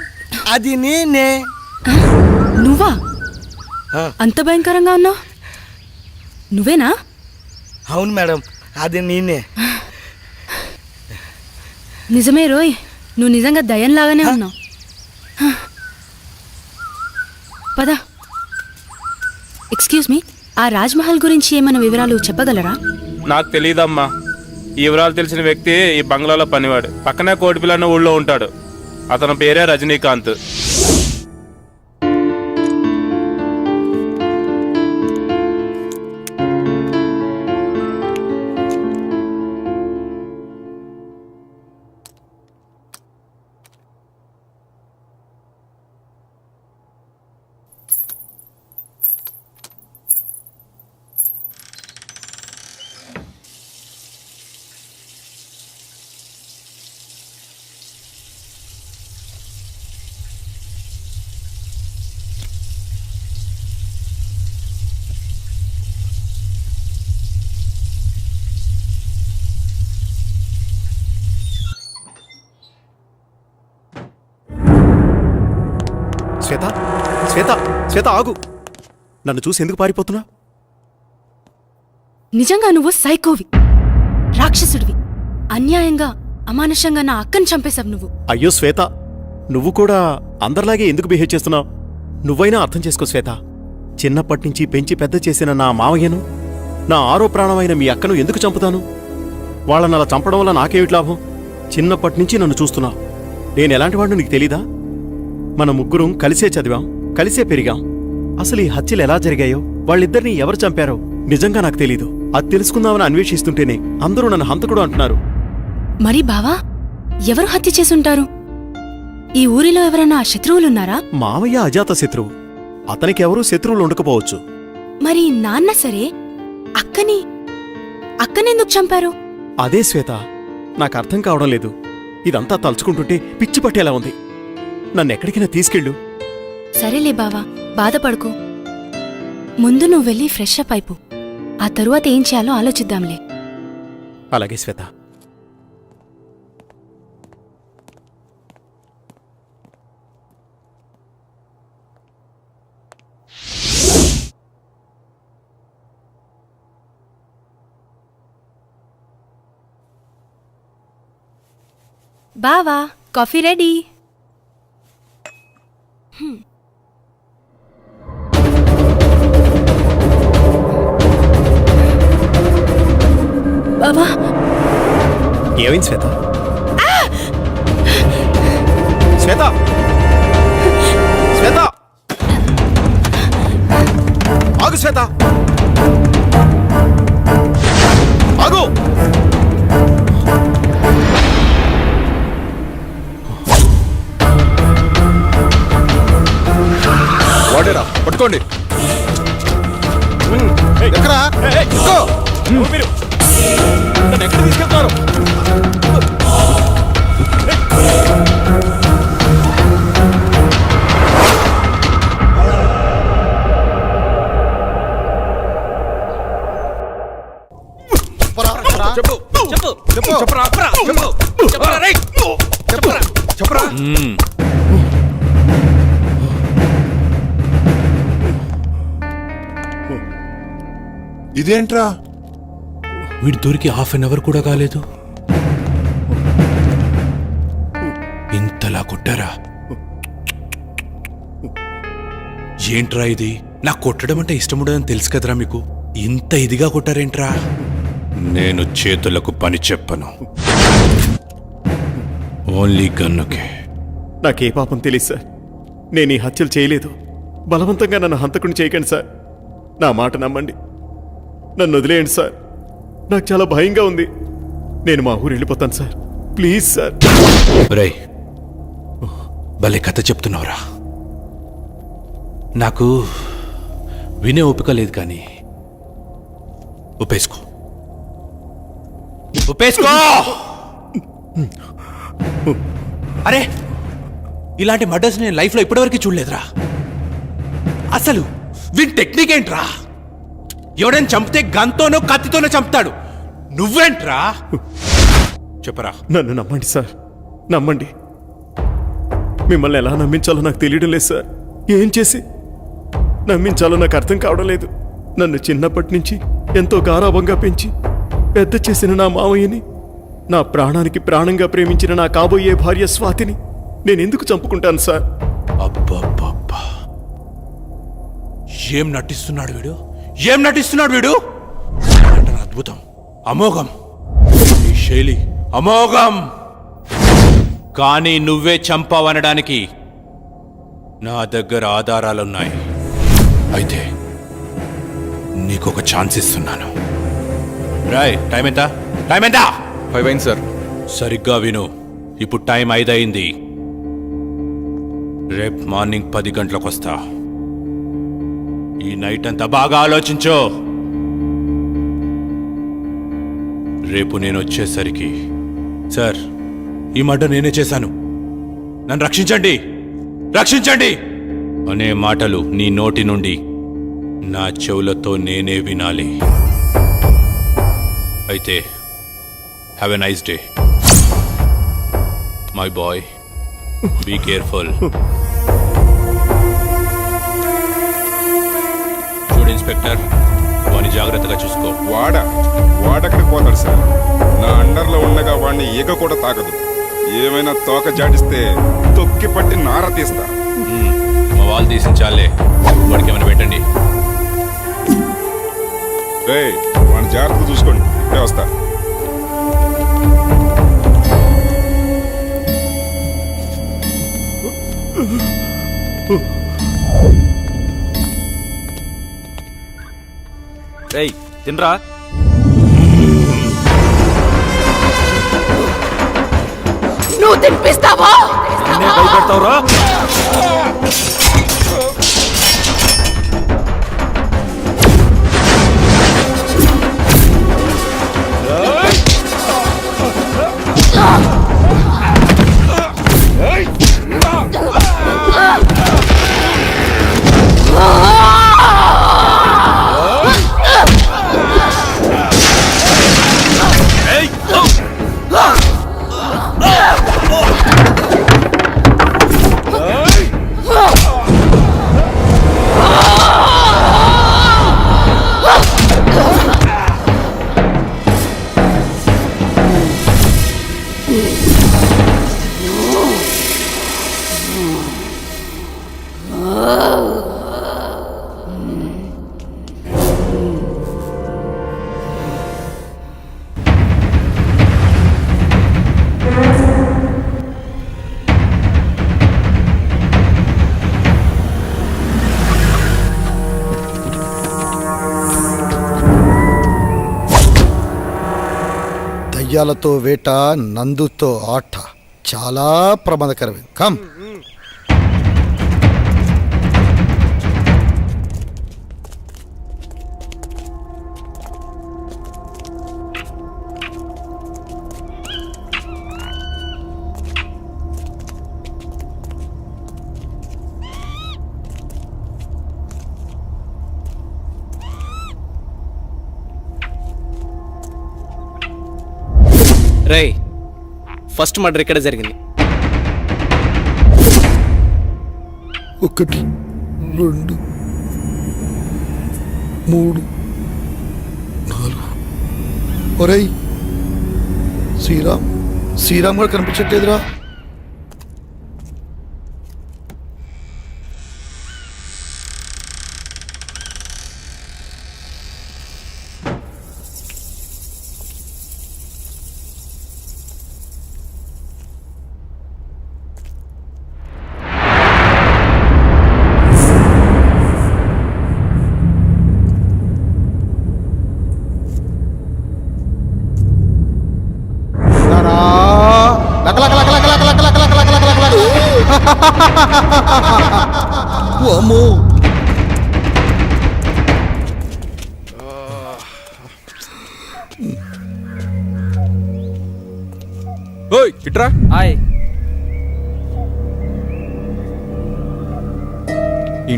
అది నేనే. నువ్వా? అంత భయంకరంగా ఉన్నావు? నువ్వేనా? అవును మేడం, అది నేనే. నిజమే రోయ్, నువ్వు నిజంగా దయ్యంలాగానే ఉన్నావు. పద. ఎక్స్క్యూజ్ మీ, ఆ రాజ్మహల్ గురించి ఏమైనా వివరాలు చెప్పగలరా? నాకు తెలియదమ్మా. ఈ వివరాలు తెలిసిన వ్యక్తి ఈ బంగ్లాలో పనివాడు. పక్కనే కోటిపిల్ల అన్న ఊళ్ళో ఉంటాడు. అతని పేరే రజనీకాంత్. శ్వేత, శ్వేత, శ్వేత ఆగు. నన్ను చూసి ఎందుకు పారిపోతున్నా? నిజంగా నువ్వు సైకోవి, రాక్షసుడివి. అన్యాయంగా అమానుషంగా నా అక్కని చంపేశావు నువ్వు. అయ్యో శ్వేత, నువ్వు కూడా అందరిలాగే ఎందుకు బిహేవ్ చేస్తున్నావు? నువ్వైనా అర్థం చేసుకో శ్వేత. చిన్నప్పటినుంచి పెంచి పెద్ద చేసిన నా మావయ్యను, నా ఆరో ప్రాణమైన మీ అక్కను ఎందుకు చంపుతాను? వాళ్ళని అలా చంపడం వల్ల నాకేమిటి లాభం? చిన్నప్పటినుంచి నన్ను చూస్తున్నావు. నేను ఎలాంటి వాడిని నీకు తెలీదా? మన ముగ్గురం కలిసే చదివాం, కలిసే పెరిగాం. అసలు ఈ హత్యలు ఎలా జరిగాయో, వాళ్ళిద్దరినీ ఎవరు చంపారో నిజంగా నాకు తెలీదు. అది తెలుసుకుందామని అన్వేషిస్తుంటేనే అందరూ నన్ను హంతకుడు అంటున్నారు. మరి బావా, ఎవరు హత్య చేసుంటారు? ఈ ఊరిలో ఎవరైనా శత్రువులున్నారా? మావయ్య అజాత శత్రువు. అతనికెవరూ శత్రువులు ఉండకపోవచ్చు. మరి నాన్న సరే, అక్కనెందుకు చంపారు? అదే శ్వేత, నాకు అర్థం కావడం లేదు. ఇదంతా తలుచుకుంటుంటే పిచ్చి పట్టేలా ఉంది. నన్నెక్కడికైనా తీసుకెళ్ళు. సరేలే బావా, బాధపడుకో. ముందు నువ్వు వెళ్ళి ఫ్రెష్ అప్ అయిపో. ఆ తరువాత ఏం చేయాలో ఆలోచిద్దాంలే. అలాగే శ్వేత. బావా, కాఫీ రెడీ. బావా, ఏమైంది శ్వేత? శ్వేత, శ్వేత, ఆగు శ్వేత, ఆగు. వాడేరా, పట్టుకోండి. ఎక్కడా? మీరు నన్ను ఎక్కడ తీసుకెళ్తారు? చెప్పు, చెప్పు, చెప్పు, చెప్పరా, చెప్పు, చెప్పరా, రేయ్. చెప్పరా, చెప్పరా. ఇదేంట్రా, వీడి దొరికి ½ కూడా కాలేదు. ఇంతలా కొట్టారా? ఏంట్రా ఇది? నాకు కొట్టడం అంటే ఇష్టం ఉండదని తెలుసు కదరా మీకు. ఇంత ఇదిగా కొట్టారేంట్రా? నేను చేతులకు పని చెప్పను, ఓన్లీ గన్నుకే. నాకే పాపం తెలియదు సార్. నేను ఈ హత్యలు చేయలేదు. బలవంతంగా నన్ను హంతకుని చేయకండి సార్. నా మాట నమ్మండి. నన్ను వదిలేయండి సార్. నాకు చాలా భయంగా ఉంది. నేను మా ఊరు వెళ్ళిపోతాను సార్. Please sir. రేయ్, భలే కథ చెప్తున్నావురా. నాకు వినే ఓపిక లేదు, కానీ ఒప్పేసుకో, ఒప్పేసుకో. అరే ఇలాంటి మర్డర్స్ నేను లైఫ్లో ఇప్పటివరకు చూడలేదురా. అసలు వీని టెక్నిక్ ఏంట్రా? ఎవడైనా చంపితే గన్తోనో కత్తితోనో చంపుతాడు, నువ్వేంట్రా? చెప్పరా. నన్ను నమ్మండి సార్, నమ్మండి. మిమ్మల్ని ఎలా నమ్మించాలో నాకు తెలియడం లేదు సార్. ఏం చేసి నమ్మించాలో నాకు అర్థం కావడం లేదు. నన్ను చిన్నప్పటి నుంచి ఎంతో గారాభంగా పెంచి పెద్ద చేసిన నా మావయ్యని, నా ప్రాణానికి ప్రాణంగా ప్రేమించిన నా కాబోయే భార్య స్వాతిని నేనెందుకు చంపుకుంటాను సార్? అబ్బబ్బబ్బా, ఏం నటిస్తున్నాడు వీడు, ఏం నటిస్తున్నాడు వీడు! నటన అద్భుతం, అమోఘం. ఈ శైలి అమోఘం. కానీ నువ్వే చంపావనడానికి నా దగ్గర ఆధారాలున్నాయి. అయితే నీకొక ఛాన్స్ ఇస్తున్నాను. రాయ్, టైం ఎంత? టైం ఎంత? 5 అయింది సార్. సరిగ్గా విను. ఇప్పుడు టైం 5 అయింది. రేపు మార్నింగ్ 10 గంటలకు వస్తా. ఈ నైట్ అంతా బాగా ఆలోచించు. రేపు నేను వచ్చేసరికి, సార్ ఈ మాట నేనే చేశాను, నన్ను రక్షించండి, రక్షించండి అనే మాటలు నీ నోటి నుండి నా చెవులతో నేనే వినాలి. అయితే have a nice day my boy. Be careful. చూడు ఇన్స్పెక్టర్, వాడిని జాగ్రత్తగా చూసుకో. వాడెక్కడికి పోతాడు సార్? నా అండర్లో ఉండగా వాడిని ఈగ కూడా తాగదు. ఏమైనా తోక జాడిస్తే తొక్కి పట్టి నార తీస్తా. మా వాళ్ళు తీసించాలే, వాడికి ఏమైనా పెట్టండి. వాడిని జాగ్రత్తగా చూసుకోండి. ఇప్పుడే వస్తా. తినరా. నువ్వు తినిపిస్తావా? భయపెడతావురా? దయ్యాలతో వేట, నందుతో ఆట చాలా ప్రమాదకరమైంది. కమ్. రేయ్, ఫస్ట్ మర్డర్ ఇక్కడ జరిగింది. 1 2 3 4. ఒరేయ్, శ్రీరామ్ కూడా కనిపించట్లేదురా. అమ్మో, ఇట్రా. హాయ్.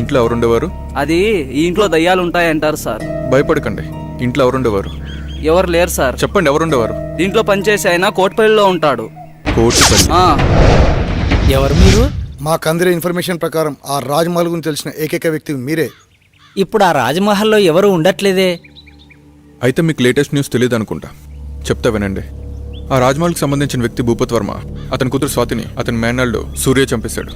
ఇంట్లో ఎవరుండేవారు? అది ఈ ఇంట్లో దయ్యాలు ఉంటాయంటారు సార్. భయపడకండి, ఇంట్లో ఎవరుండేవారు? ఎవరు లేరు సార్. చెప్పండి, ఎవరుండేవారు? దీంట్లో పనిచేసి ఆయన కోటిపల్లిలో ఉంటాడు. కోటిపల్లి? ఎవరు మీరు? మాకు అందిన ఇన్ఫర్మేషన్ ప్రకారం ఆ రాజ్మహల్ గురించి తెలిసిన ఏకైక వ్యక్తి మీరే. ఇప్పుడు ఆ రాజమహల్లో ఎవరు ఉండట్లేదే. అయితే మీకు లేటెస్ట్ న్యూస్ తెలియదు అనుకుంటా. చెప్తా వినండి. ఆ రాజ్మహల్కి సంబంధించిన వ్యక్తి భూపత్ వర్మ, అతని కూతురు స్వాతిని అతని మేనల్డ్ సూర్య చంపేశాడు.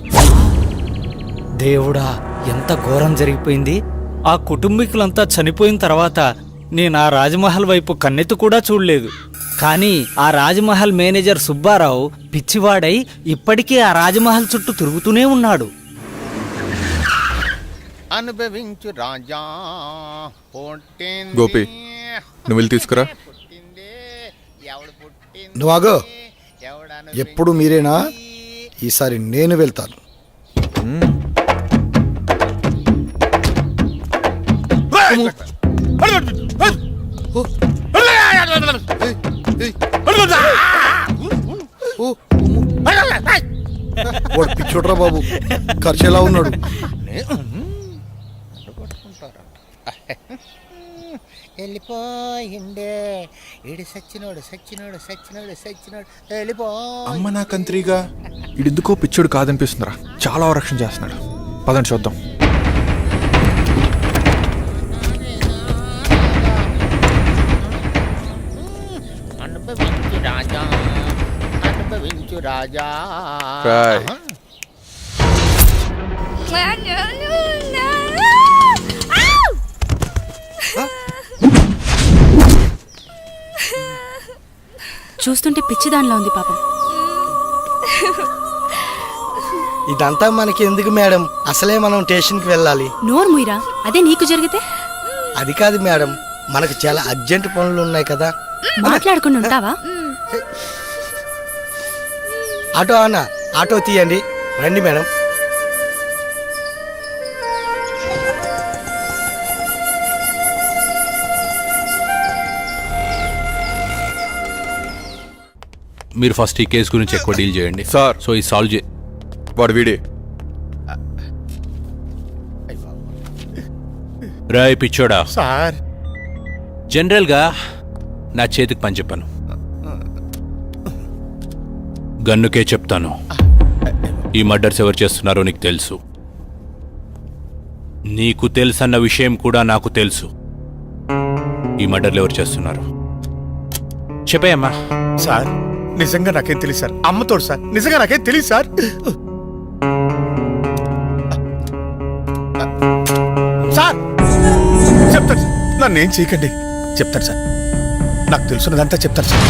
దేవుడా, ఎంత ఘోరం జరిగిపోయింది. ఆ కుటుంబీకులంతా చనిపోయిన తర్వాత నేను ఆ రాజమహల్ వైపు కన్నెత్తు కూడా చూడలేదు. కానీ ఆ రాజమహల్ మేనేజర్ సుబ్బారావు పిచ్చివాడై ఇప్పటికీ ఆ రాజమహల్ చుట్టూ తిరుగుతూనే ఉన్నాడు. అనుభవించు రాజా. గోపి, నువ్వు వెళ్ళి తీసుకురా. నువ్వాగో, ఎప్పుడు మీరేనా? ఈసారి నేను వెళ్తాను. వాడు పిచ్చోడ్రా బాబు, ఖర్చు ఎలా ఉన్నాడు? వెళ్ళిపోయిండే ఇడి సచ్చినోడు సచ్చినోడు సచ్చినోడు సచ్చినోడు వెళ్ళిపో. అమ్మ నా కంత్రిగా, ఇడెందుకో పిచ్చోడు కాదనిపిస్తుందిరా. చాలా రక్షణ చేస్తున్నాడు. పదండి చూద్దాం. అనుభవించు రాజా, అనుభవించు రాజా. చూస్తుంటే పిచ్చిదానిలా ఉంది పాపం. ఇదంతా మనకి ఎందుకు మేడం? అసలే మనం స్టేషన్కి వెళ్ళాలి. నోరు ముయిరా, అదే నీకు జరిగితే? అది కాదు మేడం, మనకు చాలా అర్జెంట్ పనులు ఉన్నాయి కదా. మాట్లాడుకుని ఉంటావా? ఆటో అన్న, ఆటో తీయండి. రండి మేడం. మీరు ఫస్ట్ ఈ కేసు గురించి ఎక్కువ డీల్ చేయండి సార్. సో ఈ సాల్వ్ వాడు వీడే. రాయ్ పిచ్చోడా సార్, జనరల్గా నా చేతికి పని చెప్పాను, గన్నుకే చెప్తాను. ఈ మర్డర్స్ ఎవరు చేస్తున్నారో నీకు తెలుసు, నీకు తెలుసన్న విషయం కూడా నాకు తెలుసు. ఈ మర్డర్లు ఎవరు చేస్తున్నారు చెప్పేయమ్మా. సార్ నిజంగా నాకేం తెలియదు సార్. అమ్మతోడు సార్, నిజంగా నాకేం తెలియదు సార్. సార్ చెప్తాను సార్, నన్ను ఏం చేయకండి. చెప్తాను సార్, నాకు తెలుసున్నదంతా చెప్తాను సార్.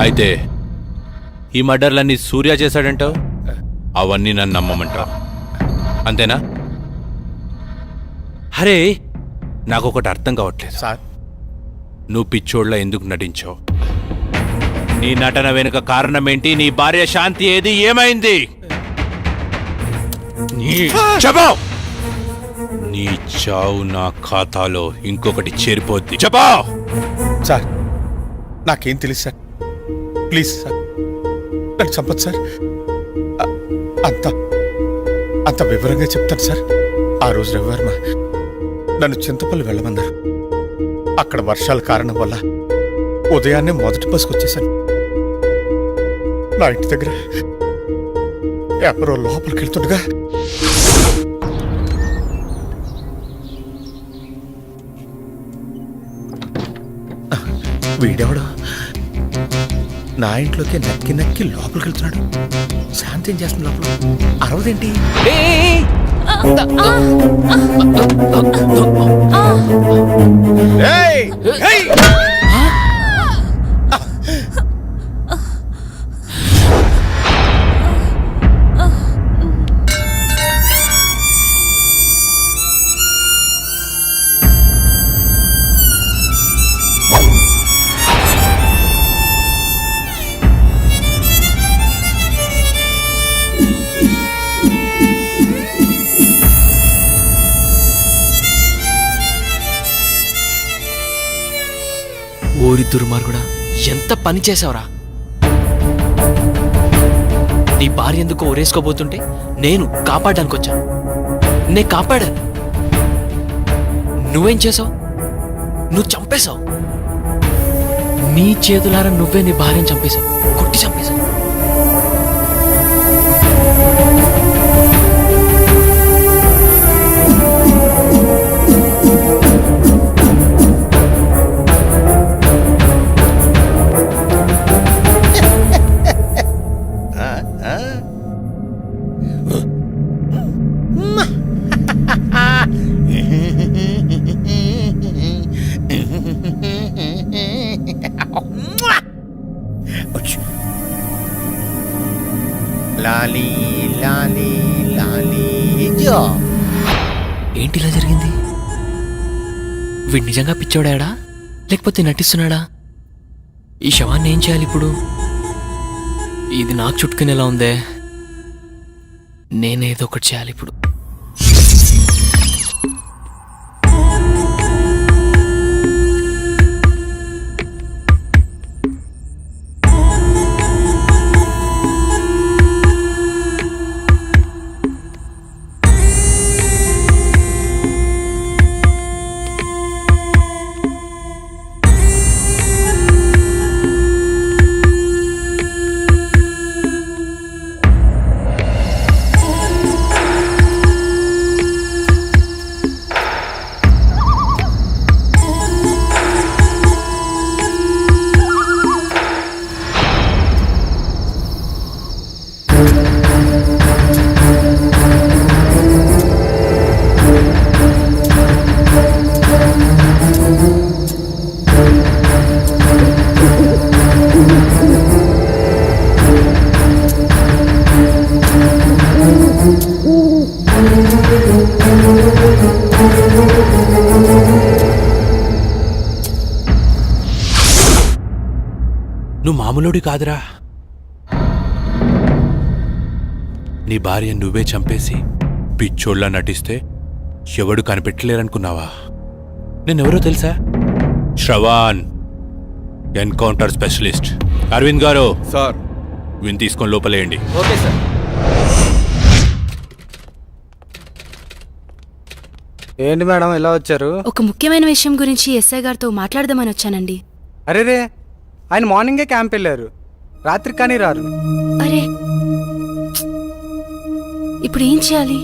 అయితే ఈ మర్డర్లన్నీ సూర్య చేశాడంటావు, అవన్నీ నన్ను నమ్మమంటావు, అంతేనా? అరే నాకొకటి అర్థం కావట్లేదు సార్. నువ్వు పిచ్చోళ్ళ ఎందుకు నటించావు? నీ నటన వెనుక కారణం ఏంటి? నీ భార్య శాంతి ఏది, ఏమైంది? నీ చావు నా ఖాతాలో ఇంకొకటి చేరిపోద్ది. చెప్పా సార్, నాకేం తెలియదు సార్. ప్లీజ్ సార్, నన్ను చంపదు సార్. అంత వివరంగా చెప్తాను సార్. ఆ రోజు రవివర్మ నన్ను చింతపల్లి వెళ్ళమన్నారు. అక్కడ వర్షాల కారణం వల్ల ఉదయాన్నే మొదటి బస్కి వచ్చేసాను. నా ఇంటి దగ్గర ఎవరో లోపలికి వెళ్తుండగా వీడెవడో నా ఇంట్లోకి నక్కి నక్కి లోపలికి వెళ్తున్నాడు. శాంతి ఏం చేస్తుంది లోపల? అరవదేంటి? ఓరి దుర్మార్గుడా, ఎంత పని చేసావురా! నీ భార్య ఎందుకో ఊరేసుకోబోతుంటే నేను కాపాడడానికి వచ్చాను. నే కాపాడాను. నువ్వేం చేసావు? నువ్వు చంపేశావు. నీ చేతులారా నువ్వే నీ భార్యను చంపేశావు, కొట్టి చంపేశావు. లాలీ లాలీ లాలీ జో. ఏంటి ఇలా జరిగింది? వీడు నిజంగా పిచ్చోడాడా లేకపోతే నటిస్తున్నాడా? ఈ శవాన్ని ఏం చేయాలి ఇప్పుడు? ఇది నాకు చుట్టుకునేలా ఉందే. నేనేదో ఒకటి చేయాలి ఇప్పుడు. నువ్వు మామూలుడి కాదురా. నీ భార్య నువ్వే చంపేసి పిచ్చోళ్ళ నటిస్తే ఎవడు కనిపెట్టలేరనుకున్నావా? నేనెవరో తెలుసా? Shravan, encounter specialist. అరవింద్ గారు సార్, విని తీసుకొని లోపలేయండి. Okay sir. ఏంటి మేడం ఇలా వచ్చారు? ఒక ముఖ్యమైన విషయం గురించి ఎస్ఐ గారితో మాట్లాడదామని వచ్చానండి. అరేరే, ఆయన మార్నింగే క్యాంప్ వెళ్ళారు, రాత్రి కానీ రారు. అరే, ఇప్పుడు ఏం చేయాలి?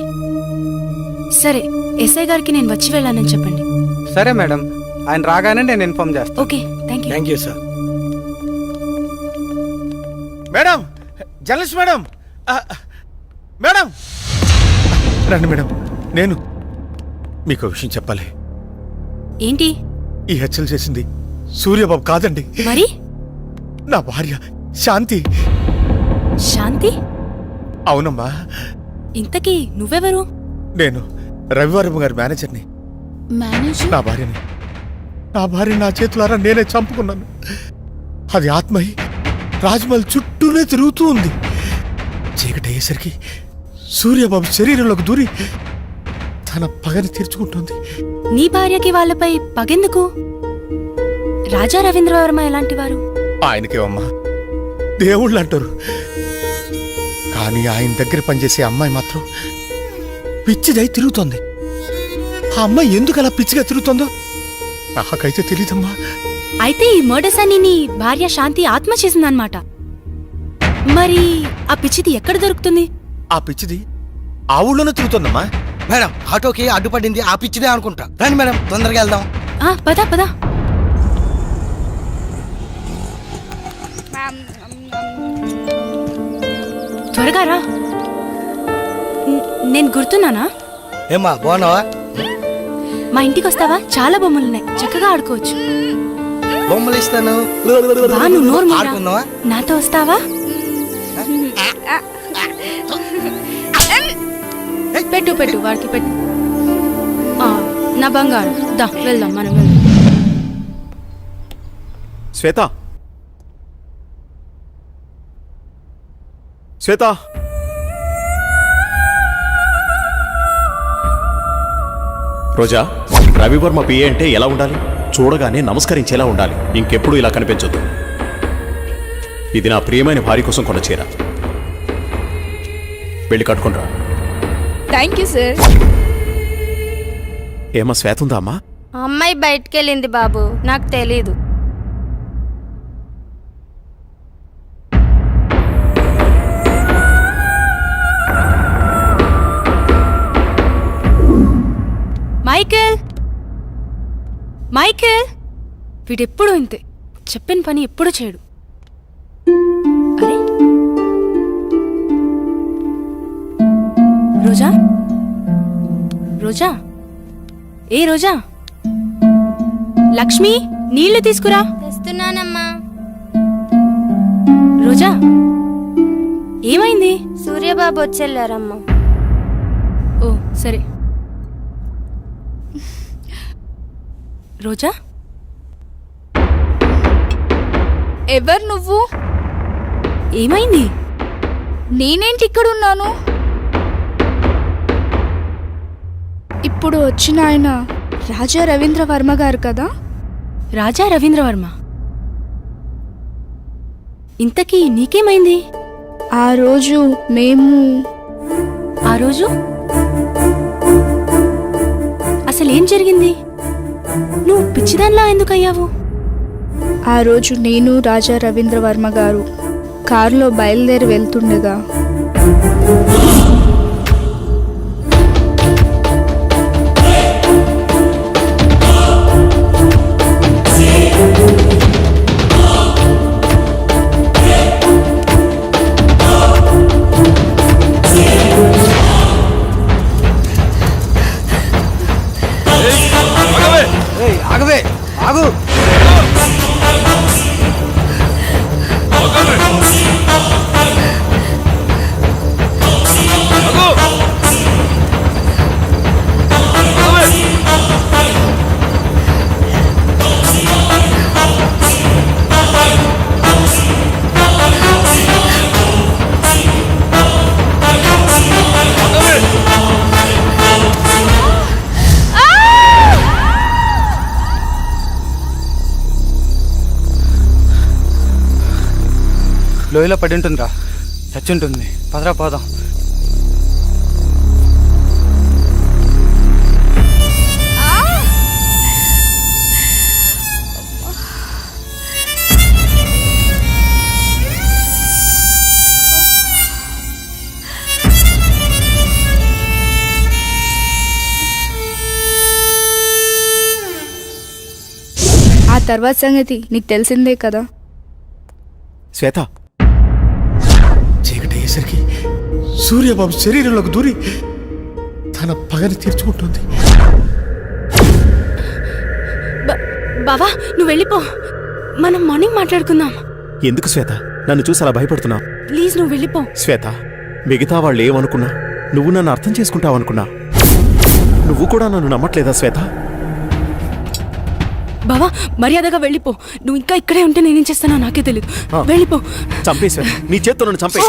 సరే, ఎస్ఐ గారికి నేను వచ్చి వెళ్ళానని చెప్పండి. సరే మేడం, ఆయన రాగానే నేను ఇన్ఫార్మ్ చేస్తాను. Okay, thank you. Thank you sir. Madam, journalist madam, madam రండి మేడం. నేను మీకు విషయం చెప్పాలి. ఏంటి? ఈ హత్యలు చేసింది సూర్యబాబు కాదండి, మరి నా భార్య శాంతి. శాంతి? అవునమ్మా. ఇంతకీ నువ్వెవరు? నేను రవివారం గారి మేనేజర్ని. మేనేజర్? నా భార్య నా చేతులారా నేనే చంపుకున్నాను. అది ఆత్మయి రాజ్మహల్ చుట్టూనే తిరుగుతూ ఉంది. చీకటి అయ్యేసరికి సూర్యబాబు శరీరంలోకి దూరి తన పగని తీర్చుకుంటుంది. నీ భార్యకి వాళ్ళపై పగెందుకు? రాజా రవీంద్రవర్మ ఎలాంటి వారు? ఆయనకేమమ్మా దేవుళ్ళు అంటారు, కానీ ఆయన దగ్గర పనిచేసే అమ్మాయి మాత్రం పిచ్చిదై తిరుగుతోంది. ఆ అమ్మాయి ఎందుకు అలా పిచ్చిగా తిరుగుతుందో నాకైతే తెలీదమ్మా. అయితే ఈ మర్డర్స్ అన్ని నీ భార్య శాంతి ఆత్మ చేసిందన్నమాట. మరి ఆ పిచ్చిది ఎక్కడ దొరుకుతుంది? ఆ పిచ్చిది ఆ ఊళ్ళోనే తిరుగుతుందమ్మా. మేడం, ఆటోకి అడ్డుపడింది ఆ పిచ్చిదే అనుకుంటా. రండి మేడం, తొందరగా వెళ్దాం. పద పద. త్వరగా రా. నేను గుర్తున్నానా? ఏమ్మా, బాగున్నావా? మా ఇంటికి వస్తావా? చాలా బొమ్మలున్నాయి, చక్కగా ఆడుకోవచ్చు. బొమ్మలు ఇస్తాను. బాను, నోరు మూయరా. ఆడుకుందావా? నాతో వస్తావా? పెట్టు పెట్టు, వాడికి పెట్టు. నా బంగారం, దా వెళ్దాం, మనం వెళ్దాం. శ్వేత, శ్వేత, రోజా, రవివర్మ పిఏ అంటే ఎలా ఉండాలి? చూడగానే నమస్కరించేలా ఉండాలి. ఇంకెప్పుడు ఇలా కనిపించొద్దు. ఇది నా ప్రియమైన భార్య కోసం కొన్న చీర. వెళ్ళి కట్టుకుంటా. Thank you sir. ఏమా శ్వేత ఉందా అమ్మా? అమ్మాయి బయటికెళ్ళింది బాబు, నాకు తెలీదు. మైకేల్, మైకేల్, వీడెప్పుడు ఇంతే, చెప్పిన పని ఎప్పుడు చేయడు. అరే రోజా, రోజా, ఏ రోజా, లక్ష్మి నీళ్లు తీసుకురా. తెస్తున్నానమ్మా. రోజా, ఏమైంది? సూర్యబాబు వచ్చెళ్ళారమ్మా. ఓ సరే. రోజా, ఎవరు నువ్వు? ఏమైంది? నేనేంటి ఇక్కడ ఉన్నాను? ఇప్పుడు వచ్చిన ఆయన రాజా రవీంద్ర వర్మ గారు కదా? రాజా రవీంద్ర వర్మ. ఇంతకీ నీకేమైంది? ఆ రోజు మేము ఆ రోజు అసలేం జరిగింది? నువ్వు పిచ్చిదాన్లా ఎందుకయ్యావు? ఆ రోజు నేను రాజా రవీంద్ర వర్మ గారు కారులో బయలుదేరి వెళ్తుండగా ఆగవే, ఆగు. లోయలో పడి ఉంటుందిరా, చచ్చి ఉంటుంది. పదరా పోదాం. ఆ తర్వాత సంగతి నీకు తెలిసిందే కదా. శ్వేత, చీకటి అయ్యేసరికి సూర్యబాబు శరీరంలోకి దూరి తన పగని తీర్చుకుంటుంది. బావా నువ్వు వెళ్ళిపో, మనం మార్నింగ్ మాట్లాడుకుందాం. ఎందుకు శ్వేత నన్ను చూసి అలా భయపడుతున్నావు? ప్లీజ్ నువ్వు వెళ్ళిపో. శ్వేత, మిగతా వాళ్ళు ఏమనుకున్నా నువ్వు నన్ను అర్థం చేసుకుంటావనుకున్నా. నువ్వు కూడా నన్ను నమ్మట్లేదా శ్వేత? బావా మర్యాదగా వెళ్ళిపో. నువ్వు ఇంకా ఇక్కడే ఉంటే నేనేం చేస్తానో నాకే తెలియదు. వెళ్ళిపో. చంపే శ్వేత, నీ చేత్తో నన్ను చంపే.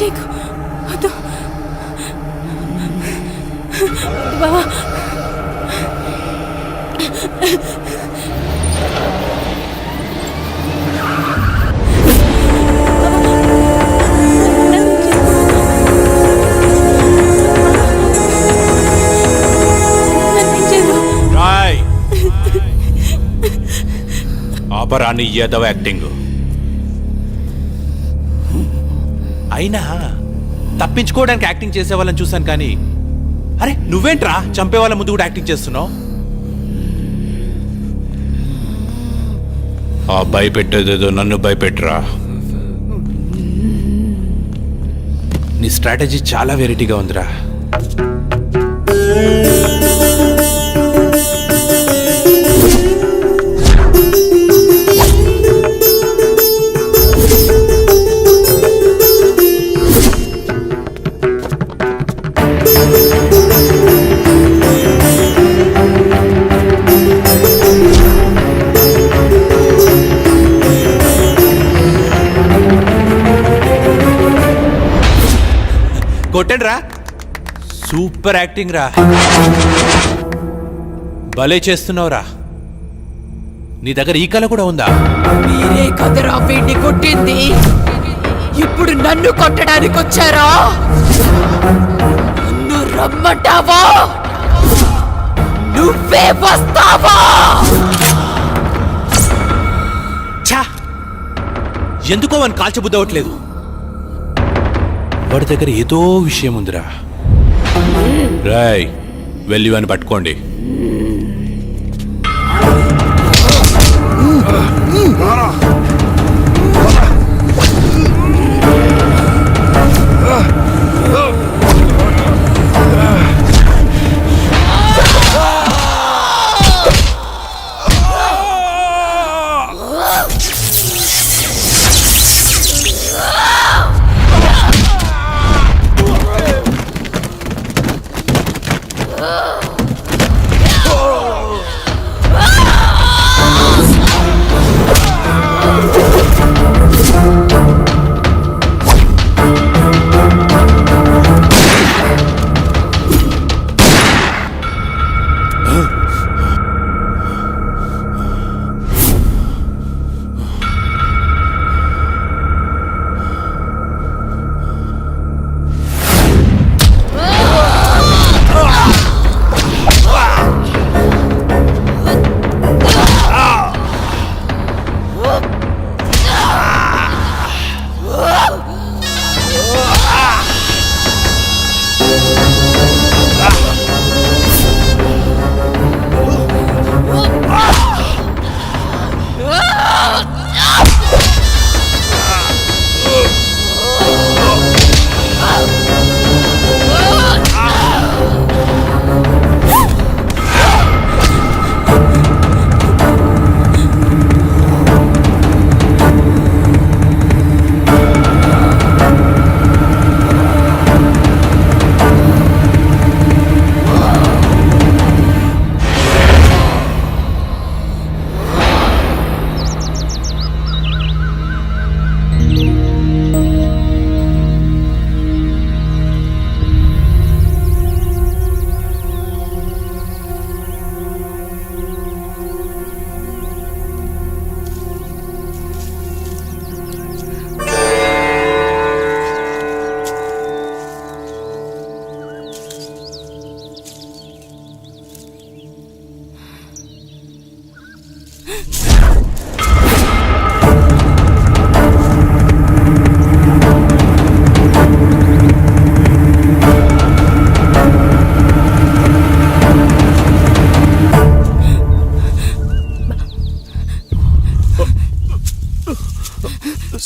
చేయకు వద్దు బావా రాయ్ ఆపరాని ఏదవ యాక్టింగ్. అయినా తప్పించుకోవడానికి యాక్టింగ్ చేసే వాళ్ళని చూశాను కానీ, అరే నువ్వేంట్రా చంపే వాళ్ళ ముందు కూడా యాక్టింగ్ చేస్తున్నావు? ఆ భయపెట్టేదేదో నన్ను భయపెట్టరా. నీ స్ట్రాటజీ చాలా వెరైటీగా ఉందిరా. కొట్టండి రా, సూపర్ యాక్టింగ్ రా, భలే చేస్తున్నావురా. నీ దగ్గర ఈ కళ కూడా ఉందా? మీరే కదరా వీడిని కొట్టింది, ఇప్పుడు నన్ను కొట్టడానికి వచ్చారా? నన్ను రమ్మంటావా? నువ్వే వస్తావా? ఛా, ఎందుకో వాడిని కాల్చబుద్దవట్లేదు. వాడి దగ్గర ఏదో విషయం ఉందిరా. రాయ్, వెళ్ళి వాడిని పట్టుకోండి.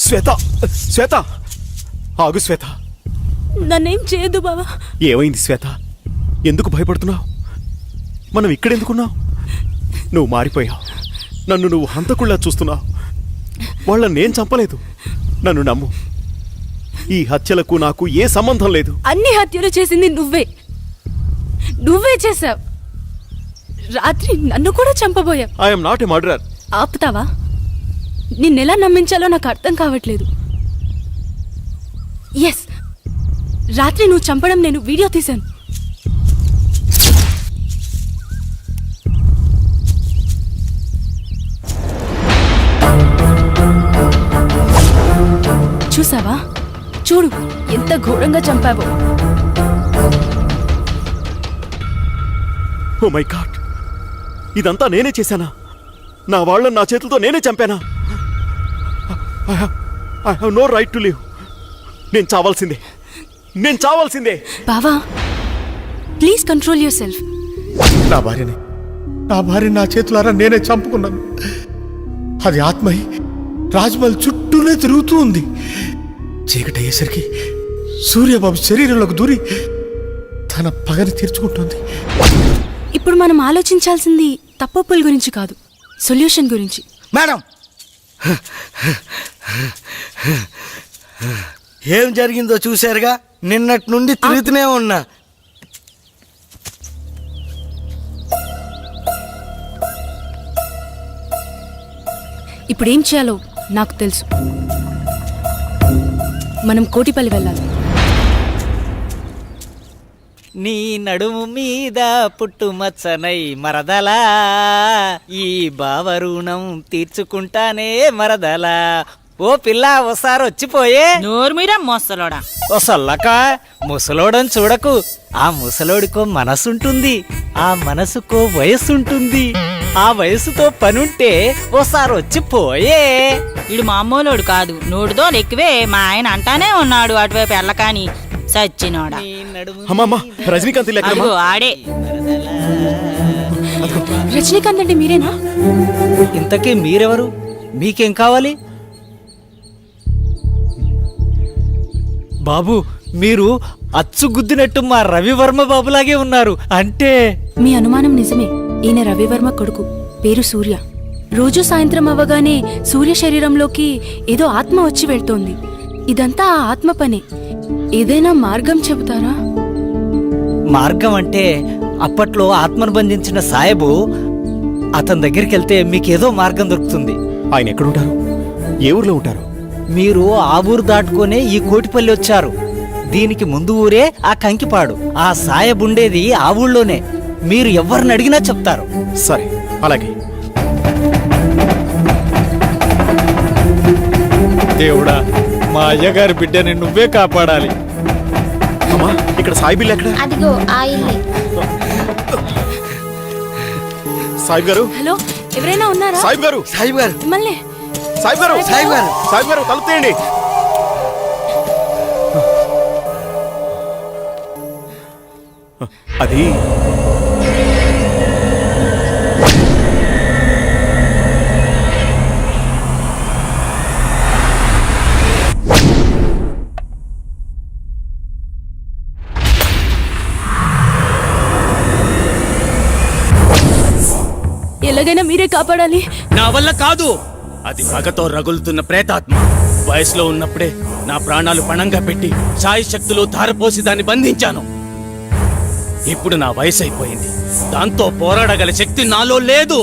శ్వేత, శ్వేత, ఆగు శ్వేత. నన్నేం చేయదు బావా. ఏమైంది శ్వేత? ఎందుకు భయపడుతున్నావు? మనం ఇక్కడెందుకున్నావు? నువ్వు మారిపోయావు. నన్ను నువ్వు హంతకుళ్ళా చూస్తున్నావు. వాళ్ళని నేను చంపలేదు. నన్ను నమ్ము. ఈ హత్యలకు నాకు ఏ సంబంధం లేదు. అన్ని హత్యలు చేసింది నువ్వే చేశావు. రాత్రి నన్ను కూడా చంపబోయావు. I'm not a murderer. ఆపుతావా? నిన్నెలా నమ్మించాలో నాకు అర్థం కావట్లేదు. ఎస్, రాత్రి నువ్వు చంపడం నేను వీడియో తీశాను. చూసావా? చూడు ఎంత ఘోరంగా చంపావో. ఓ మై గాడ్, ఇదంతా నేనే చేశానా? నా వాళ్ళని నా చేతులతో నేనే చంపానా? I have no right to live. నేను చావాల్సిందే. బావా, ప్లీజ్ కంట్రోల్ యువర్ సెల్ఫ్. నా భార్యని నా చేతులారా నేనే చంపుకున్నాను. అది ఆత్మయి రాజ్మహల్ చుట్టూనే తిరుగుతూ ఉంది. చీకటి అయ్యేసరికి సూర్యబాబు శరీరంలోకి దూరి తన పగని తీర్చుకుంటుంది. ఇప్పుడు మనం ఆలోచించాల్సింది తప్పుల గురించి కాదు, సొల్యూషన్ గురించి. మేడం, ఏం జరిగిందో చూశారుగా. నిన్నటి నుండి తిరుగుతూనే ఉన్నా. ఇప్పుడేం చేయాలో నాకు తెలుసు. మనం కోటిపల్లి వెళ్ళాలి. నీ నడుము మీద పుట్టుమచ్చనై మరదలా, ఈ బావరుణం తీర్చుకుంటానే మరదలా. ఓ పిల్ల, ఓసారి వచ్చిపోయే. నోరు మీద మోసలోడా. ఓ సల్లక, ముసలోడని చూడకు. ఆ ముసలోడికో మనసుంటుంది, ఆ మనసుకో వయసుంటుంది. ఆ వయసుతో పనుంటే ఓసారి వచ్చిపోయే. ఇడు మామూలోడు కాదు, నోటితో ఎక్కువే. మా ఆయన అంటానే ఉన్నాడు అటువైపు వెళ్ళకాని సచ్చినోడా. అమ్మమ్మ, రజనీకాంత్ అదిగో ఆడే. రజనీకాంత్ అంటే మీరేనా? ఇంతకీ మీరెవరు? మీకేం కావాలి? బాబు, మీరు అచ్చుగుద్దినట్టు మా రవివర్మ బాబులాగే ఉన్నారు. అంటే మీ అనుమానం నిజమే. ఈయన రవివర్మ కొడుకు, పేరు సూర్య. రోజు సాయంత్రం అవ్వగానే సూర్య శరీరంలోకి ఏదో ఆత్మ వచ్చి వెళ్తోంది. ఇదంతా ఆ ఆత్మ పనే. ఏదైనా మార్గం చెబుతారా? మార్గం అంటే అప్పట్లో ఆత్మను బంధించిన సాయబు, అతని దగ్గరికి వెళ్తే మీకేదో మార్గం దొరుకుతుంది. ఆయన ఎక్కడుంటారు? ఏ ఊర్లో ఉంటారు? మీరు ఆ ఊరు దాటుకునే ఈ కోటిపల్లి వచ్చారు. దీనికి ముందు ఊరే ఆ కంకిపాడు. ఆ సాయబు ఉండేది ఆ ఊళ్ళోనే. మీరు ఎవరిని అడిగినా చెప్తారు. సరే, అలాగే. దేవుడా, మా అయ్యగారి బిడ్డని నువ్వే కాపాడాలి. అమ్మా, ఇక్కడ సాయి బిల్లు ఎక్కడ? అదిగో ఆ ఇల్లే. సాయిబ్ గారు. హలో, ఎవరైనా ఉన్నారా? సాయిబ్ గారు. మిమ్మల్ని. సాయిబ్ గారు, తలుపు తీయండి. అది ఎలాగైనా మీరే కాపాడాలి. నా వల్ల కాదు. అది పగతో రగులుతున్న ప్రేతాత్మ. వయసులో ఉన్నప్పుడే నా ప్రాణాలు పణంగా పెట్టి సాయి శక్తులు ధారపోసి దాన్ని బంధించాను. ఇప్పుడు నా వయసు అయిపోయింది. దాంతో పోరాడగల శక్తి నాలో లేదు.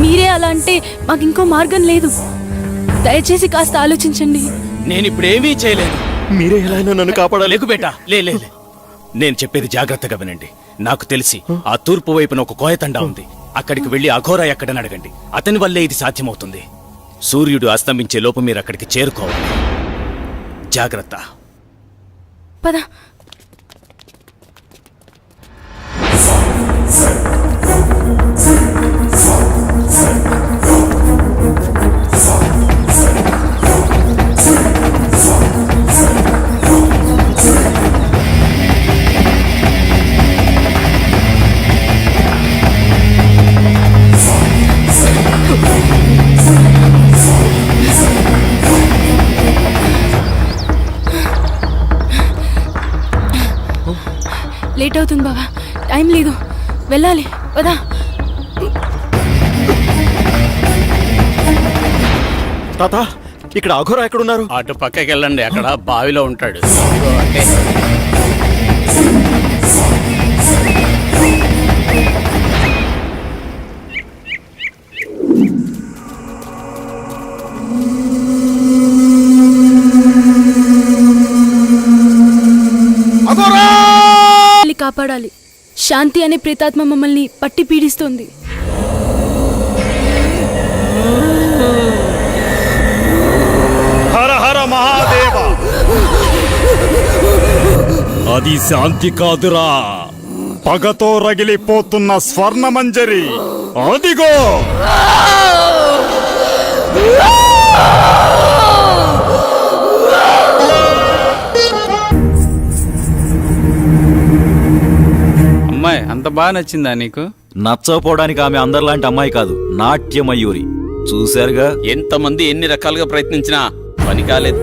మీరే అలా అంటే మాకు ఇంకో మార్గం లేదు. దయచేసి కాస్త ఆలోచించండి. నేనిప్పుడేమీ చేయలేను. మీరే ఎలా అయినా నన్ను కాపాడాలి. లేకు బేటా, లే. నేను చెప్పేది జాగ్రత్తగా వినండి. నాకు తెలిసి ఆ తూర్పు వైపున ఒక కోయతండా ఉంది. అక్కడికి వెళ్లి అఘోరా ఎక్కడని అడగండి. అతని వల్లే ఇది సాధ్యమవుతుంది. సూర్యుడు అస్తమించే లోపు మీరు అక్కడికి చేరుకోవాలి. జాగ్రత్త. పద. లేట్ అవుతుంది బాబా, టైం లేదు, వెళ్ళాలి. పదా. తాత, ఇక్కడ అఘోరా ఎక్కడున్నారు? అటు పక్కకి వెళ్ళండి, అక్కడ బావిలో ఉంటాడు. శాంతి అనే ప్రేతాత్మ మమ్మల్ని పట్టి పీడిస్తోంది. హర హర మహాదేవ! అది శాంతి కాదురా, పగతో రగిలిపోతున్న స్వర్ణమంజరి. అదిగో! అమ్మాయి అంత బాగా నచ్చిందా నీకు? నచ్చకపోవడానికి ఆమె అందరిలాంటి అమ్మాయి కాదు, నాట్యమయూరి. చూశారుగా, ఎంతమంది ఎన్ని రకాలుగా ప్రయత్నించినా పని కాలేదు.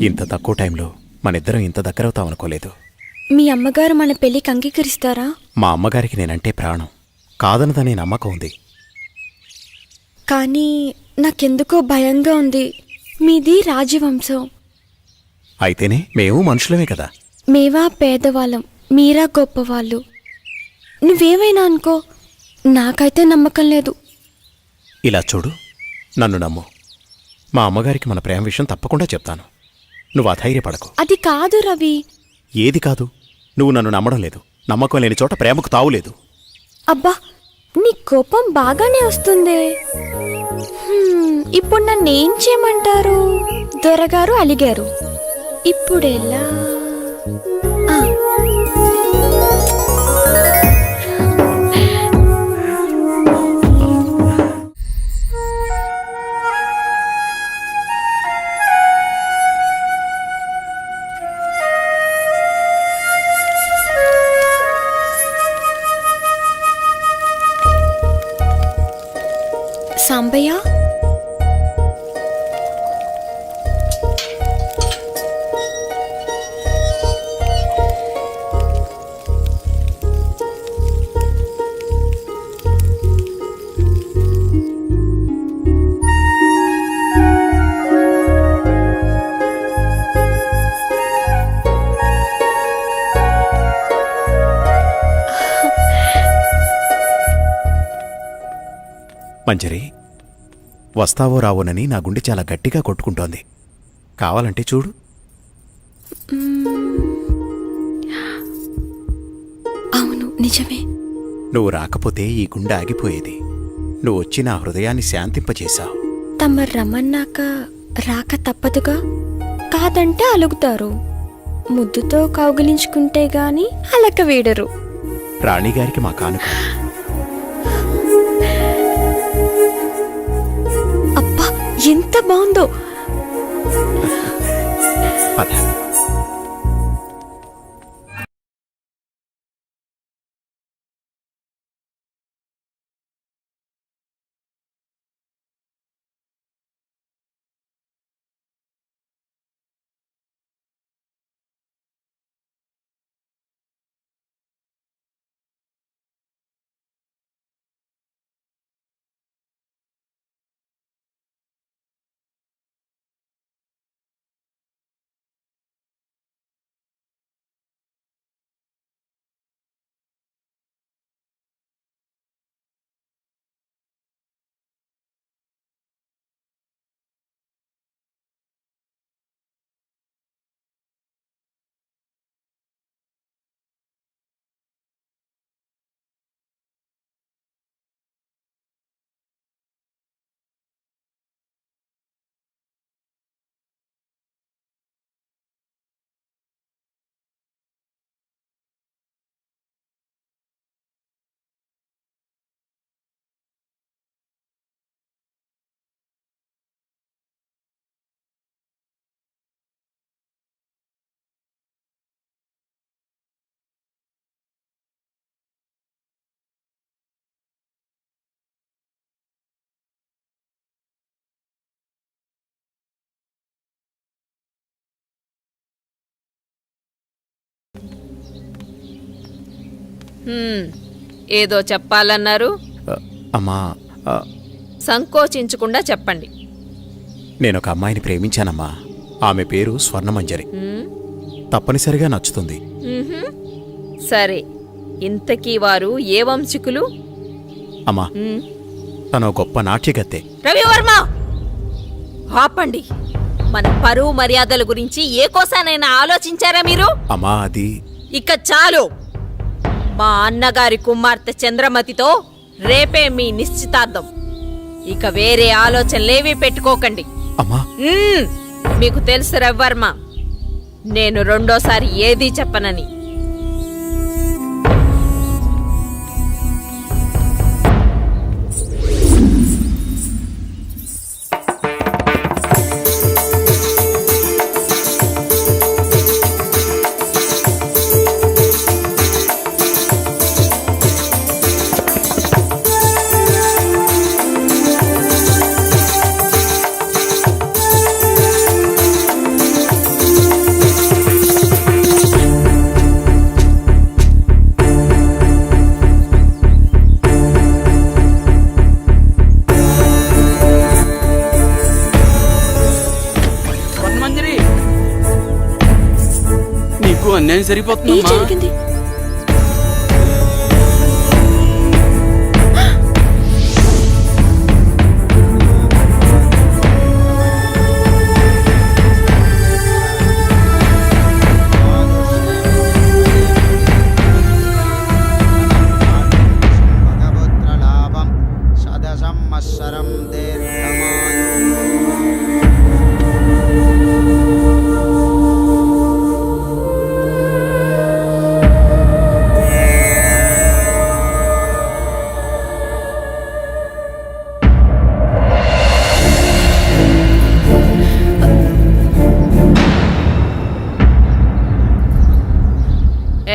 ఇంత తక్కువ టైంలో మనిద్దరం ఇంత దగ్గరవుతామనుకోలేదు. మీ అమ్మగారు మన పెళ్లికి అంగీకరిస్తారా? మా అమ్మగారికి నేనంటే ప్రాణం, కాదనదనే నమ్మకం ఉంది. కానీ నాకెందుకో భయంగా ఉంది. మీది రాజవంశం. అయితేనే మేము మనుషులమే కదా. మేవా పేదవాళ్ళం, మీరా గొప్పవాళ్ళు. నువ్వేమైనా అనుకో, నాకైతే నమ్మకం లేదు. ఇలా చూడు, నన్ను నమ్ము. మా అమ్మగారికి మన ప్రేమ విషయం తప్పకుండా చెప్తాను. నువ్వు అధైర్యపడకు. అది కాదు రవి. ఏది కాదు? నువ్వు నన్ను నమ్మడం లేదు. నమ్మకం లేని చోట ప్రేమకు తావులేదు. అబ్బా, నీ కోపం బాగానే వస్తుంది. ఇప్పుడు నన్ను ఏం చేయమంటారు? దొరగారు అలిగారు, ఇప్పుడెలా? సాంబయ్య, మంజరి, వస్తావో రావోనని నా గుండె చాలా గట్టిగా కొట్టుకుంటోంది. కావాలంటే చూడు. అవును, నిజమే. నువ్వు రాకపోతే ఈ గుండె ఆగిపోయేది. నువ్వు వచ్చి నా హృదయాన్ని శాంతింపచేశావు. తమరు రమ్మన్నాక రాక తప్పదుగా. కాదంటే అలుగుతారు. ముద్దుతో కౌగిలించుకుంటే గాని అలక వీడరు. రాణిగారికి మా కానుక. అబ్బా, ఎంత బాగుందో. పద. ఏదో చెప్పాలన్నారు, అమ్మా సంకోచించకుండా చెప్పండి. నేనొక అమ్మాయిని ప్రేమించానమ్మా. ఆమె పేరు స్వర్ణమంజరి. తప్పనిసరిగా నచ్చుతుంది. సరే, ఇంతకీ వారు ఏ వంశికులు? అమ్మా, తను గొప్ప నాట్యగత్తె. రవివర్మ, ఆపండి. మన పరువు మర్యాదల గురించి ఏ కోసానైనా ఆలోచించారా మీరు? అమ్మా, అది ఇక చాలు. మా అన్నగారి కుమార్తె చంద్రమతితో రేపే మీ నిశ్చితార్థం. ఇక వేరే ఆలోచనలేవీ పెట్టుకోకండి. అమ్మా, మీకు తెలుసు రవివర్మ, నేను రెండోసారి ఏదీ చెప్పనని. అన్యాయం సరిపోతుందమ్మా.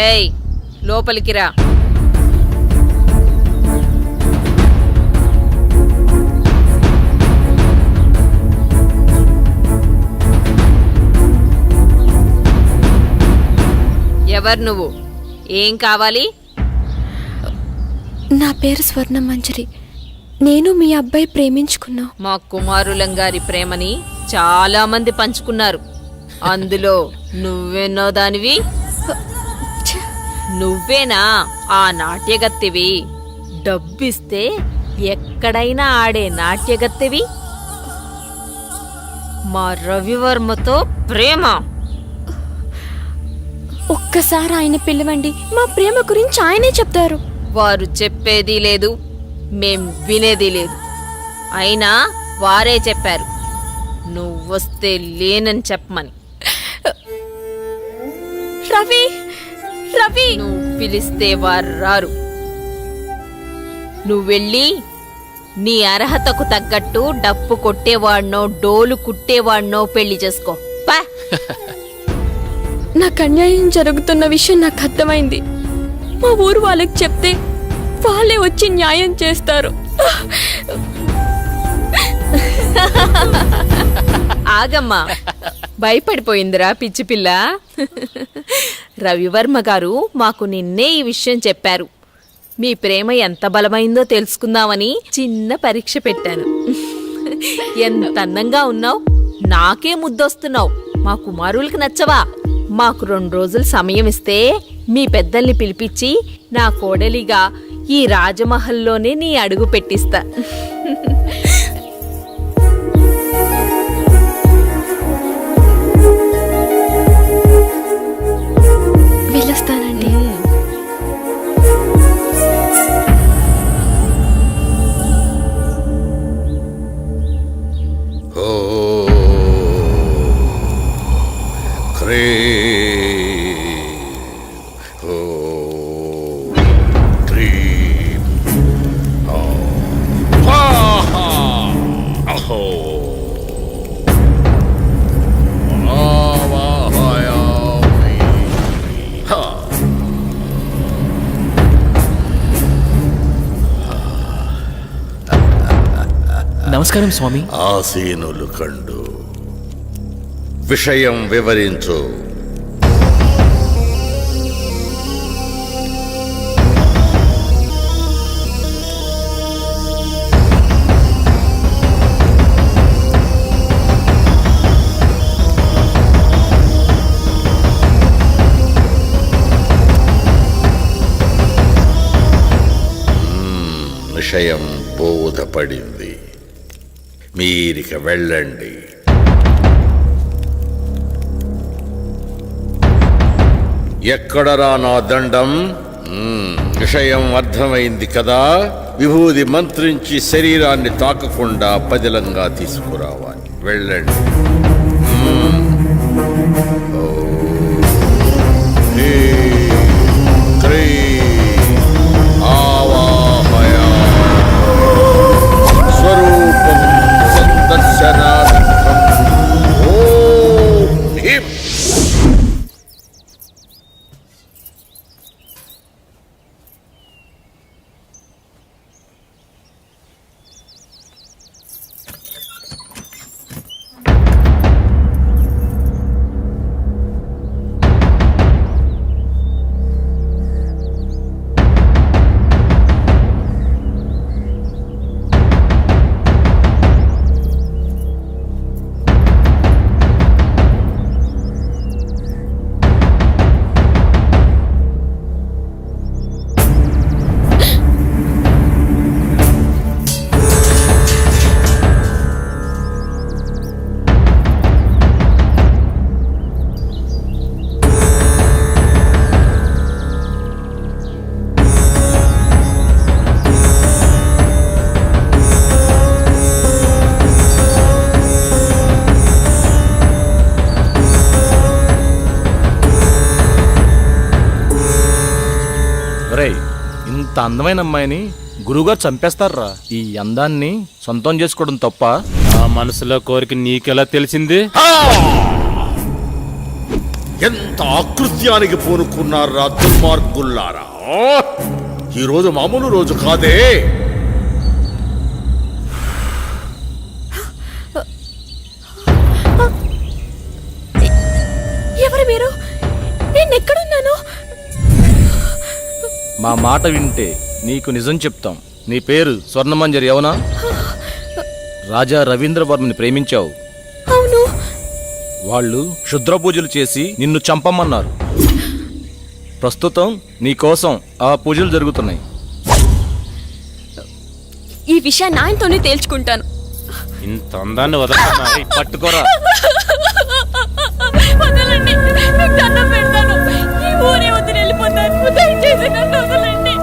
ఏయ్, లోపలికి రా. ఎవరు నువ్వు? ఏం కావాలి? నా పేరు స్వర్ణమంజరి. నేను మీ అబ్బాయి ప్రేమించుకున్నా. మా కుమారులంగారి ప్రేమని చాలా మంది పంచుకున్నారు. అందులో నువ్వెన్నో దానివి. నువ్వేనా ఆ నాట్యగత్తెవి? డబ్బిస్తే ఎక్కడైనా ఆడే నాట్యగత్తెవి? మా రవివర్మతో ప్రేమ? ఒక్కసారి ఆయన పిలవండి, మా ప్రేమ గురించి ఆయనే చెప్తారు. వారు చెప్పేది లేదు, మేం వినేది లేదు. అయినా వారే చెప్పారు నువ్వొస్తే లేనని చెప్పమని. రవి, రవి, నువ్వు పిలిస్తే వారు రారు. నువ్వెళ్ళి నీ అర్హతకు తగ్గట్టు డప్పు కొట్టేవాడినో డోలు కుట్టేవాడినో పెళ్లి చేసుకో. పా. నాకు అన్యాయం జరుగుతున్న విషయం నాకు అర్థమైంది. మా ఊరు వాళ్ళకి చెప్తే వాళ్ళే వచ్చి న్యాయం చేస్తారు. ఆగమ్మా, భయపడిపోయిందిరా పిచ్చి పిల్ల. రవివర్మ గారు మాకు నిన్నే ఈ విషయం చెప్పారు. మీ ప్రేమ ఎంత బలమైందో తెలుసుకుందామని చిన్న పరీక్ష పెట్టాను. ఎంత అందంగా ఉన్నావు, నాకే ముద్దొస్తున్నావు. మా కుమారులకి నచ్చవా? మాకు 2 రోజులు సమయం ఇస్తే మీ పెద్దల్ని పిలిపించి నా కోడలిగా ఈ రాజమహల్లోనే నీ అడుగు పెట్టిస్తా. వెళ్ళొస్తానండి. నమస్కారం స్వామి. ఆసీనులు కండు విషయం వివరించు. విషయం బోధపడింది. మీరిక వెళ్ళండి. ఎక్కడరా నా దండం? విషయం అర్థమైంది కదా. విభూది మంత్రించి శరీరాన్ని తాకకుండా పదిలంగా తీసుకురావాలి. వెళ్ళండి. స్వరూపం సందర్శనార్థం. ఓం హ్రీం. ఇంత అందమైన అమ్మాయిని గురువుగారు చంపేస్తారా? ఈ అందాన్ని సొంతం చేసుకోవడం తప్ప? నా మనసులో కోరిక నీకెలా తెలిసింది? ఎంత ఆకృత్యానికి పూనుకున్నారా దుర్మార్గుల్లారా! ఈరోజు మామూలు రోజు కాదే. ఎవరు మీరు? నేను ఎక్కడున్నాను? మా మాట వింటే నీకు నిజం చెప్తాం. నీ పేరు స్వర్ణమంజరి అవునా? రాజా రవీంద్రవర్మని ప్రేమించావు. అవును. వాళ్ళు క్షుద్ర పూజలు చేసి నిన్ను చంపమన్నారు. ప్రస్తుతం నీ కోసం ఆ పూజలు జరుగుతున్నాయి. ఈ విషయాన్ని ఆయనతోనే తేల్చుకుంటాను. ఇంత అందాన్ని వదలన్నా పట్టుకోరా. వదలండి, మీకు దండం పెడతాను. ఈ ఊరే వదిలి వెళ్ళిపోతాను. దయచేసి నన్ను వదలండి.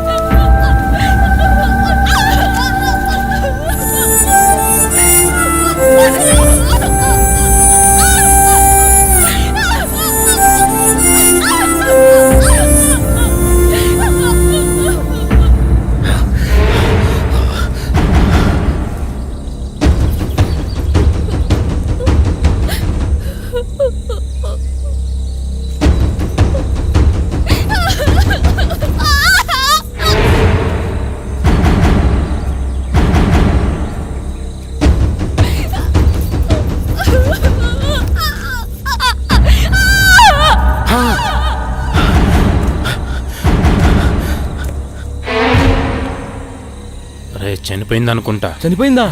చనిపోయింది అనుకుంటా. చనిపోయిందా?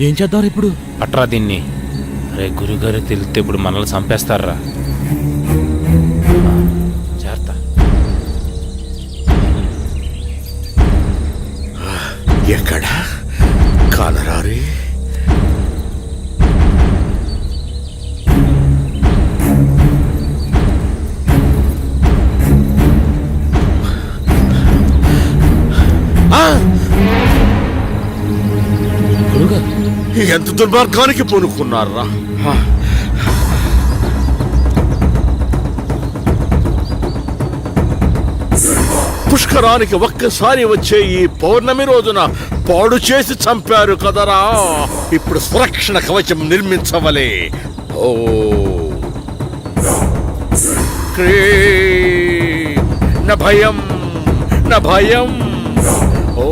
ఏం చేద్దాం ఇప్పుడు? పట్రా దీన్ని. రే గురుగారు తెలిస్తే ఇప్పుడు మనల్ని చంపేస్తారా? చేరతా. ఎక్కడ కానరారే? ఎంత దుర్మార్గానికి పూనుకున్నారా! పుష్కరానికి ఒక్కసారి వచ్చే ఈ పౌర్ణమి రోజున పాడు చేసి చంపారు కదరా. ఇప్పుడు సురక్షణ కవచం నిర్మించవలే. ఓ న భయం న భయం. ఓ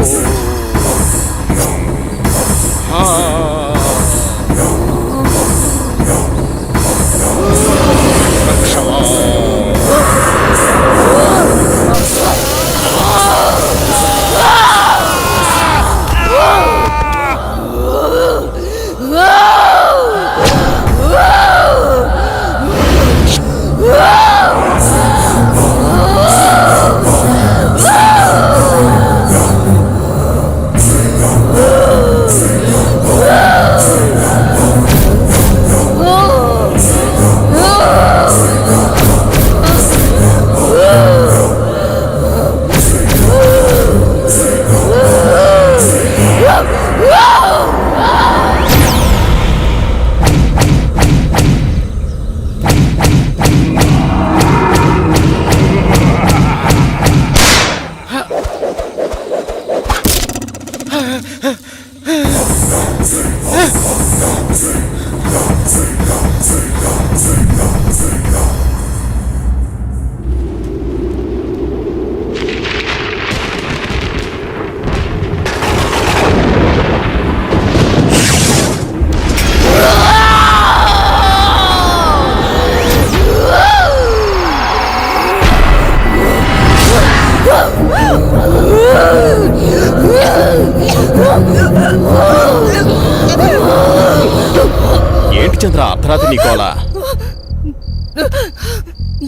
ఏమిటి చంద్ర అర్ధరాత్రి నీకోలా?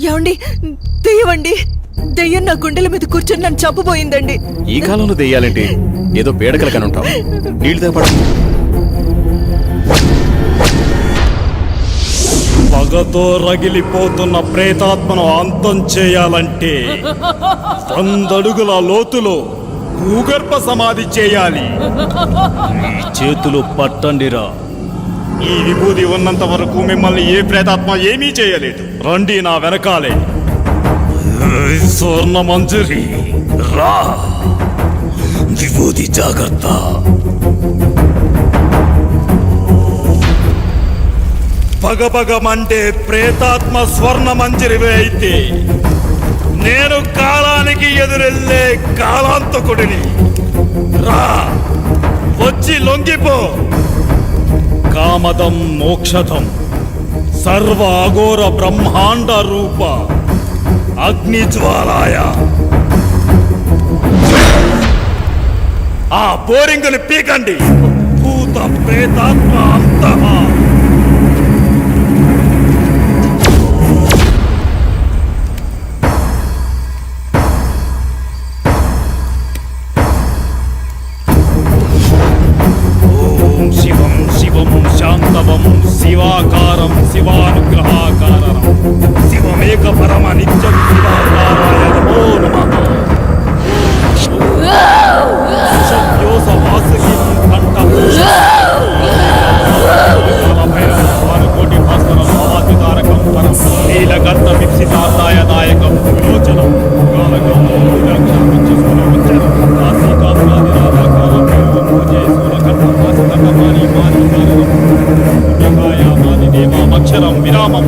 ఏమండి, దెయ్యమండి. దెయ్యం నా గుండెల మీద కూర్చొని నన్ను చంపబోయిందండి. ఈ కాలంలో దెయ్యాలేంటి? ఏదో పీడకలు కని ఉంటావు. నీళ్ళు తాపడు. పగతో రగిలిపోతున్న ప్రేతాత్మను అంతం చేయాలంటే 100 అడుగుల లోతులో భూగర్భ సమాధి చేయాలి. ఈ చేతులు పట్టండిరా. ఈ విభూది ఉన్నంత వరకు మిమ్మల్ని ఏ ప్రేతాత్మ ఏమీ చేయలేదు. రండి నా వెనకాలే. స్వర్ణ మంజరి రా. విభూది జాగ్రత్త. పగపగమంటే ప్రేతాత్మ స్వర్ణ మంజరివే అయితే నేను కాలానికి ఎదురెళ్ళే కాలాంతకుడిని. రా, వచ్చి లొంగిపో. కామదం మోక్షదం సర్వ అఘోర బ్రహ్మాండ రూప అగ్నిజ్వాలాయ. ఆ బోరింగుని పీకండి. భూత ప్రేతాత్మ అంతః. శివం శివం శాంతవం శివాకారం శివానుగ్రహాకారం శివమేక పరమ నిత్యం శివాకారాయ నమో నమః. శబ్యోస వాసుకి కంఠభూష కోటి భాస్కరం భవాతితారకం పరం నీలగంధ విప్సితార్థాయ దాయకం విలోచనం కాలకం అక్షరం విరామం.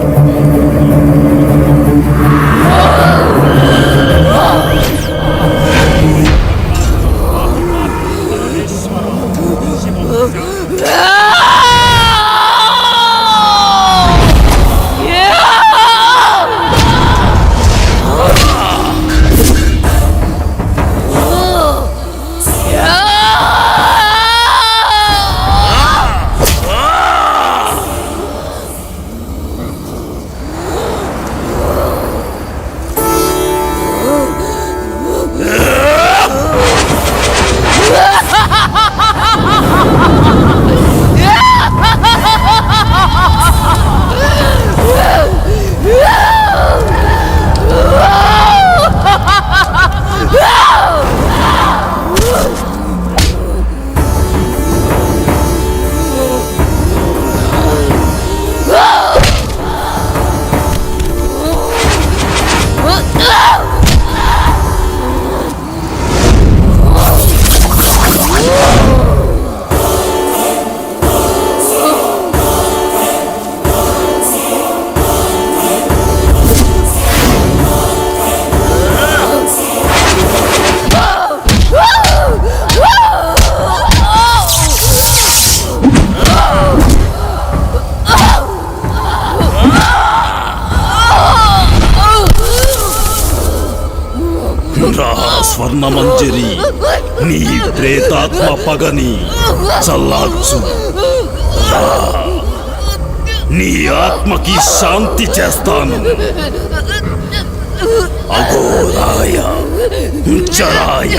స్వర్ణ మంజరి నీ ప్రేతాత్మ పగని చల్లార్చు. నీ ఆత్మకి శాంతి చేస్తాను. అఘోరాయ చరాయ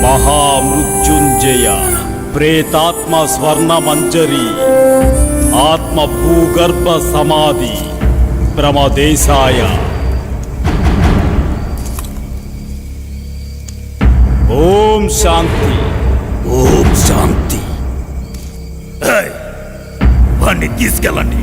మహామృత్యుంజయ ప్రేతాత్మ స్వర్ణ మంజరి ఆత్మ భూగర్భ సమాధి ప్రమదేశాయ. ఓం శాంతి. ఓం శాంతి. వాణ్ణి తీసుకెళ్ళండి.